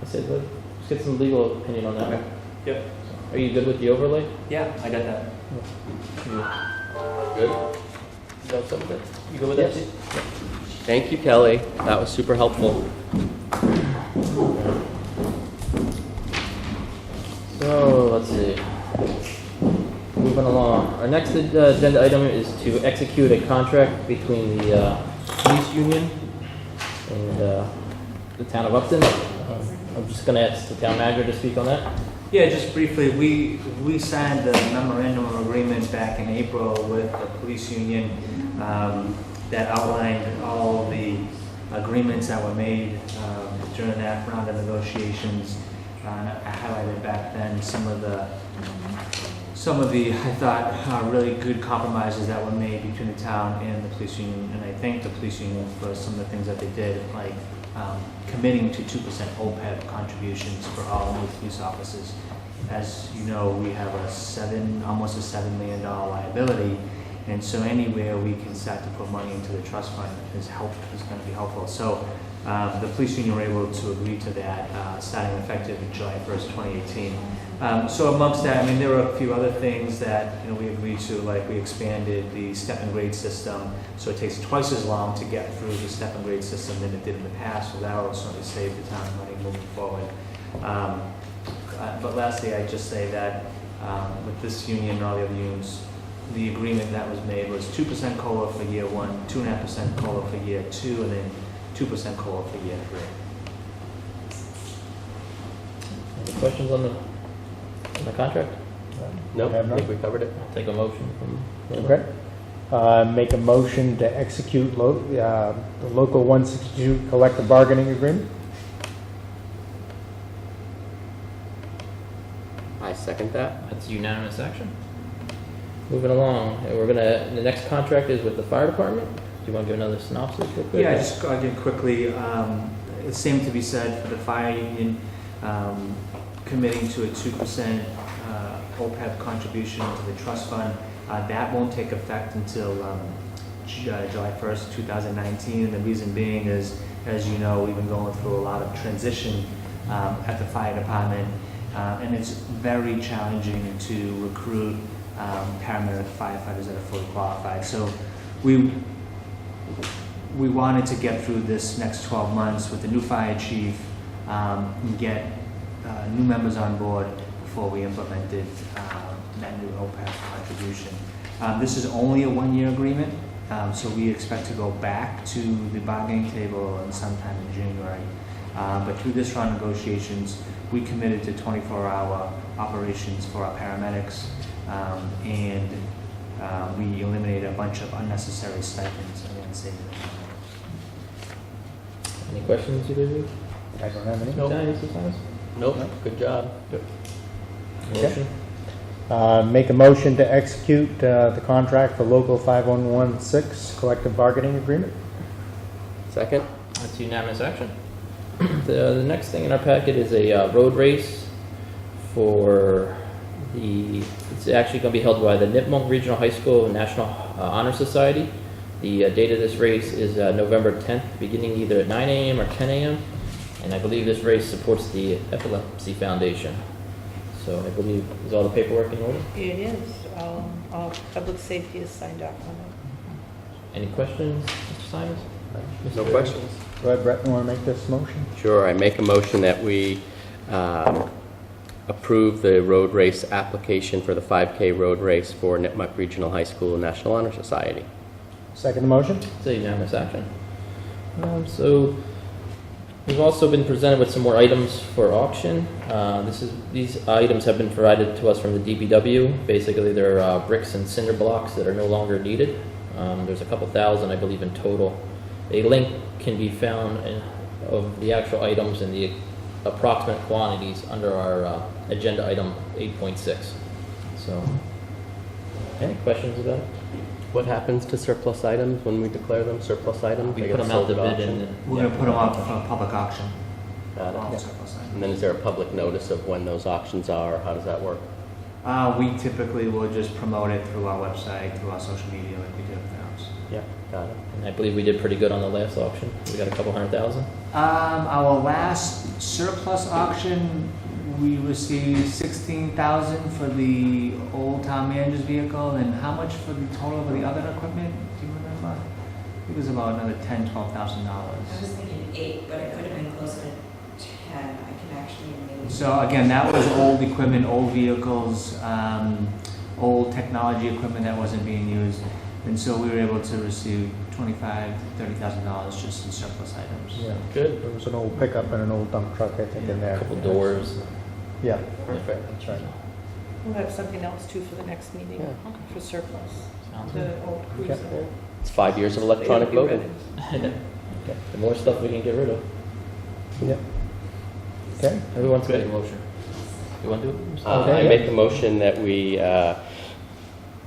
I said, let's get some legal opinion on that one. Yep. Are you good with the overlay? Yeah, I got that. Good? Is that something? You good with that? Yes. Thank you, Kelly. That was super helpful. So, let's see. Moving along. Our next agenda item is to execute a contract between the police union and the town of Upton. I'm just going to ask the town manager to speak on that. Yeah, just briefly, we signed the memorandum of agreement back in April with the police union that outlined all the agreements that were made during that round of negotiations. I highlighted back then some of the, I thought, really good compromises that were made between the town and the police union. And I thank the police union for some of the things that they did, like committing to 2% OPEB contributions for all new police officers. As you know, we have almost a $7 million liability, and so anywhere we can start to put money into the trust fund is going to be helpful. So the police union were able to agree to that, starting effective July 1st, 2018. So amongst that, I mean, there were a few other things that we agreed to, like we expanded the step and grade system, so it takes twice as long to get through the step and grade system than it did in the past. So that will certainly save the town money moving forward. But lastly, I'd just say that with this union and all the other unions, the agreement that was made was 2% COLA for year 1, 2.5% COLA for year 2, and then 2% COLA for year 3. Any questions on the contract? Nope, Have I none? think we covered it. Take a motion from. Okay. Make a motion to execute the local 162 collective bargaining agreement. I second that. That's unanimous action. Moving along, the next contract is with the fire department. Do you want to give another synopsis real quick? Yeah, just again quickly, it's same to be said for the fire union, committing to a 2% OPEB contribution to the trust fund. That won't take effect until July 1st, 2019, and the reason being is, as you know, we've been going through a lot of transition at the fire department, and it's very challenging to recruit paramedic firefighters that are fully qualified. So we wanted to get through this next 12 months with the new fire chief and get new members on board before we implemented that new OPEB contribution. This is only a one-year agreement, so we expect to go back to the bargaining table sometime in January. But through this round of negotiations, we committed to 24-hour operations for our paramedics, and we eliminated a bunch of unnecessary stipends and savings. Any questions, either of you? I don't have any. No. Mr. Thomas? Nope, good job. Motion? Make a motion to execute the contract for local 5116 collective bargaining agreement. Second. That's unanimous action. The next thing in our packet is a road race for it's actually going to be held by the Nipmuc Regional High School National Honor Society. The date of this race is November 10th, beginning either at 9 a.m. or 10 a.m. And I believe this race supports the Epilepsy Foundation. So I believe, is all the paperwork in order? It is. All public safety is signed off on it. Any questions, Mr. Simons? No questions. Go ahead, Brett, you want to make this motion? Sure, I make a motion that we approve the road race application for the 5K road race for Nipmuc Regional High School National Honor Society. Second motion? It's a unanimous action. So we've also been presented with some more items for auction. These items have been provided to us from the DPW. Basically, they're bricks and cinder blocks that are no longer needed. There's a couple thousand, I believe, in total. A link can be found of the actual items and the approximate quantities under our agenda item 8.6. So, any questions about it? What happens to surplus items when we declare them surplus items? We They put get them out sold to at bid auction? and We're going to put them up for public auction. Got it. All Yeah. surplus items. And then is there a public notice of when those auctions are? How does that work? We typically will just promote it through our website, through our social media, like we do with ours. Yeah, got it. And I believe we did pretty good on the last auction. We got a couple 100,000. Our last surplus auction, we received $16,000 for the old town manager's vehicle, and how much for the total of the other equipment? Do you remember? I think it was about another $10,000, $12,000. I was thinking 8, but it could have been closer to 10. I can actually need? So again, that was old equipment, old vehicles, old technology equipment that wasn't being used. And so we were able to receive $25,000-$30,000 just in surplus items. Yeah. Good. There was an old pickup and an old dump truck, I think, in there. Couple doors. Yeah, perfect, that's right. We'll have something else too for the next meeting, for surplus, Sounds the old cruiser. It's 5 years of electronic It'll be voting. ready. The more stuff we can get rid of. Yeah. Okay, Who wants to make a motion? You want to do it? Okay, I yeah. make a motion that we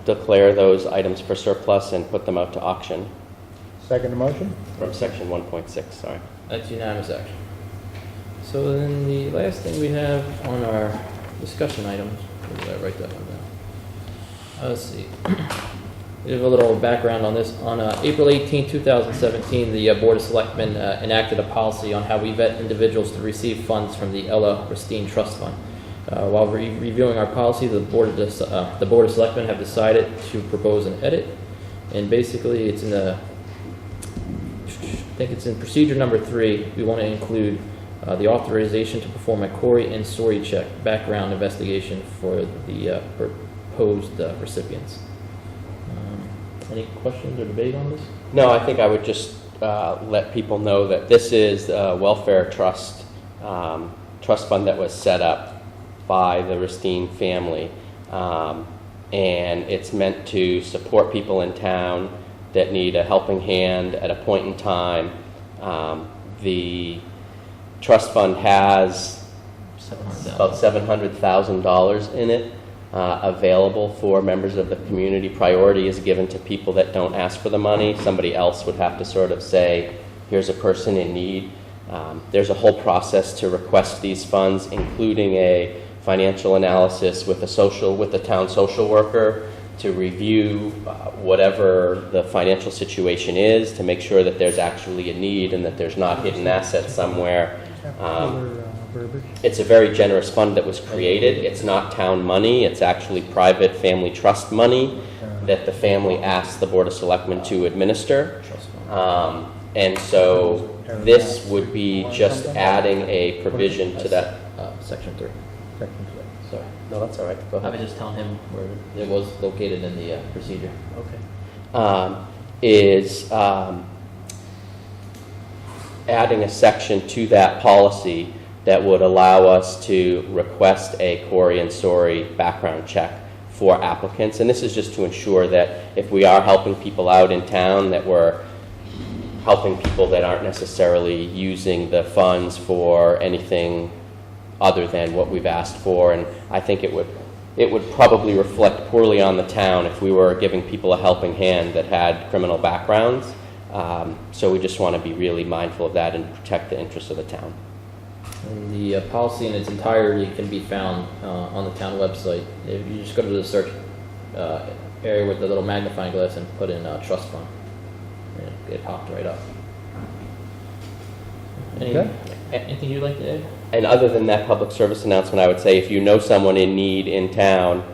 declare those items for surplus and put them out to auction second motion? from section 1.6, sorry. That's unanimous action. So then the last thing we have on our discussion items, where did I write that one down? Let's see. We have a little background on this. On April 18, 2017, the Board of Selectmen enacted a policy on how we vet individuals to receive funds from the Ella Ristine Trust Fund. While reviewing our policy, the Board of Selectmen have decided to propose an edit, and basically it's in the, I think it's in procedure number 3. We want to include the authorization to perform a Corey and Story check background investigation for the proposed recipients. Any questions or debate on this? No, I think I would just let people know that this is a welfare trust fund that was set up by the Ristine family, and it's meant to support people in town that need a helping hand at a point in time. The trust fund has about $700,000 in it. Available for members of the community. Priority is given to people that don't ask for the money. Somebody else would have to sort of say, here's a person in need. There's a whole process to request these funds, including a financial analysis with the town social worker to review whatever the financial situation is, to make sure that there's actually a need and that there's not hidden assets somewhere. It's a very generous fund that was created. It's not town money. It's actually private family trust money that the family asked the Board of Selectmen to administer. And so this would be just adding a provision to that. Section 3. Section 3. Sorry. No, that's all right. Go I ahead. was just telling him where it was located in the procedure. Okay. Is adding a section to that policy that would allow us to request a Corey and Story background check for applicants. And this is just to ensure that if we are helping people out in town, that we're helping people that aren't necessarily using the funds for anything other than what we've asked for. And I think it would probably reflect poorly on the town if we were giving people a helping hand that had criminal backgrounds. So we just want to be really mindful of that and protect the interests of the town. And the policy in its entirety can be found on the town website. If you just go to the search area with the little magnifying glass and put in trust fund, and it popped right up. Anything you'd like to add? And other than that public service announcement, I would say if you know someone in need in town,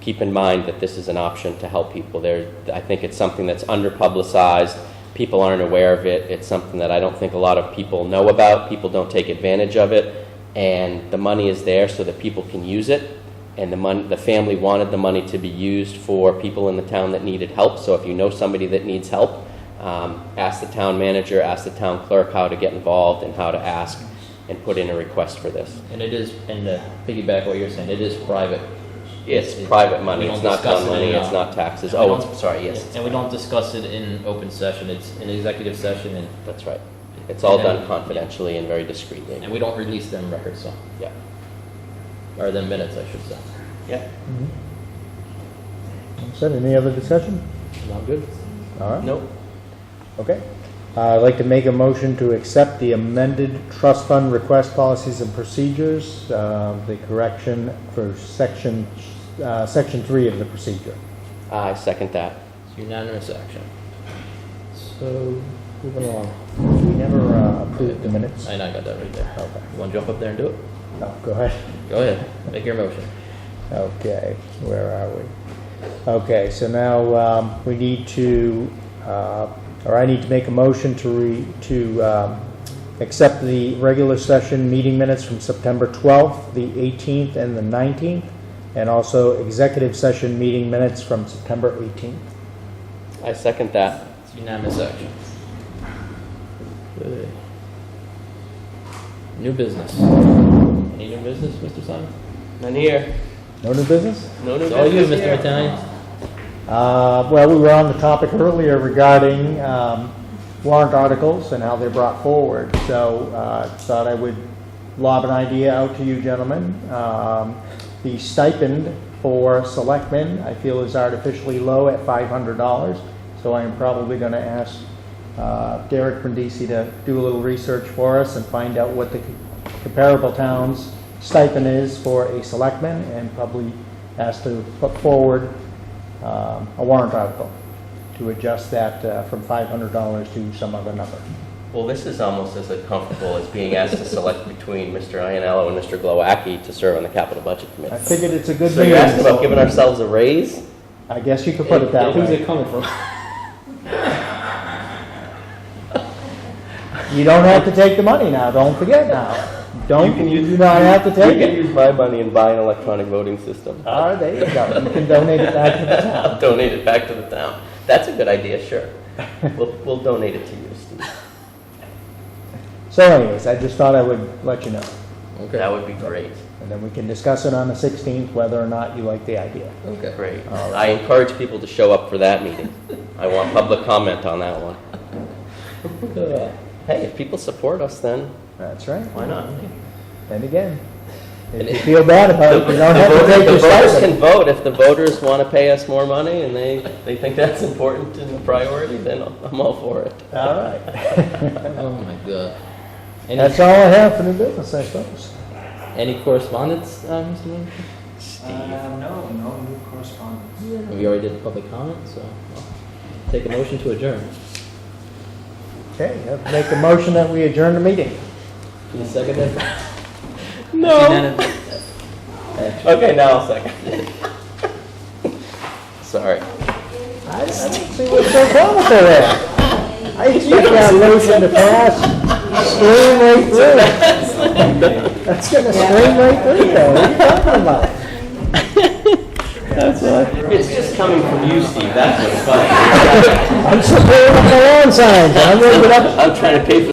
keep in mind that this is an option to help people. I think it's something that's under-publicized. People aren't aware of it. It's something that I don't think a lot of people know about. People don't take advantage of it. And the money is there so that people can use it. And the family wanted the money to be used for people in the town that needed help. So if you know somebody that needs help, ask the town manager, ask the town clerk how to get involved and how to ask and put in a request for this. And it is, and to piggyback what you're saying, it is private. It's private money. It's not town money. It's not taxes. Oh, sorry. Yes. And we don't discuss it in open session. It's an executive session, and that's right. It's all done confidentially and very discreetly. And we don't release them records, so yeah, or them minutes, I should say. Yeah. Said any other discussion? Not good. All right. Nope. Okay. I'd like to make a motion to accept the amended trust fund request policies and procedures, the correction for section 3 of the procedure. I second that. It's unanimous action. So, moving along. We never approved the minutes. I got that right there. Okay. You want to jump up there and do it? No, go ahead. Go ahead. Make your motion. Okay, where are we? Okay, so now we need to, or I need to make a motion to accept the regular session meeting minutes from September 12th, the 18th, and the 19th, and also executive session meeting minutes from September 18th. I second that. It's unanimous action. Good. New business. Any new business, Mr. Simon? None here. No new business? No new It's all you, business Mr. here. Italian. Well, we were on the topic earlier regarding warrant articles and how they're brought forward. So thought I would lob an idea out to you gentlemen. The stipend for selectmen, I feel, is artificially low at $500. So I am probably going to ask Derek Brindisi to do a little research for us and find out what the comparable towns' stipend is for a selectman, and probably ask to put forward a warrant article to adjust that from $500 to some other number. Well, this is almost as uncomfortable as being asked to select between Mr. Iannello and Mr. Glowacki to serve on the capital budget committee. I figured it's a good So you're meeting. asking about giving ourselves a raise? I guess you could put it that Who's way. it coming from? You don't have to take the money now, don't forget now. You do not have to You take can it. use my money and buy an electronic voting system. All right, there you go. You can donate it back to the town. I'll donate it back to the town. That's a good idea, sure. We'll donate it to you, Steve. So anyways, I just thought I would let you know. Okay. That would be great. And then we can discuss it on the 16th, whether or not you like the idea. Okay. Great. All right. I encourage people to show up for that meeting. I want public comment on that one. Hey, if people support us, then That's right. why not? And again, if you feel bad about it, you don't have to take The your voters stipend. can vote. If the voters want to pay us more money and they think that's important and a priority, then I'm all for it. All right. Oh, my God. Any, That's all I have for new business, I suppose. any correspondence, Mr. Manager? No new correspondence. We already did the public comment, so I'll take a motion to adjourn. Okay, I'll make a motion that we adjourn the meeting. Can you second that? No. Okay, now I'll second it. Sorry. I don't see what's so comical there. I expect that motion to pass, stream right through. That's gonna stream right through there. What are you talking about? It's just coming from you, Steve. That's what's funny. I'm supporting the lawn signs. I'm gonna get up I'm trying to pay for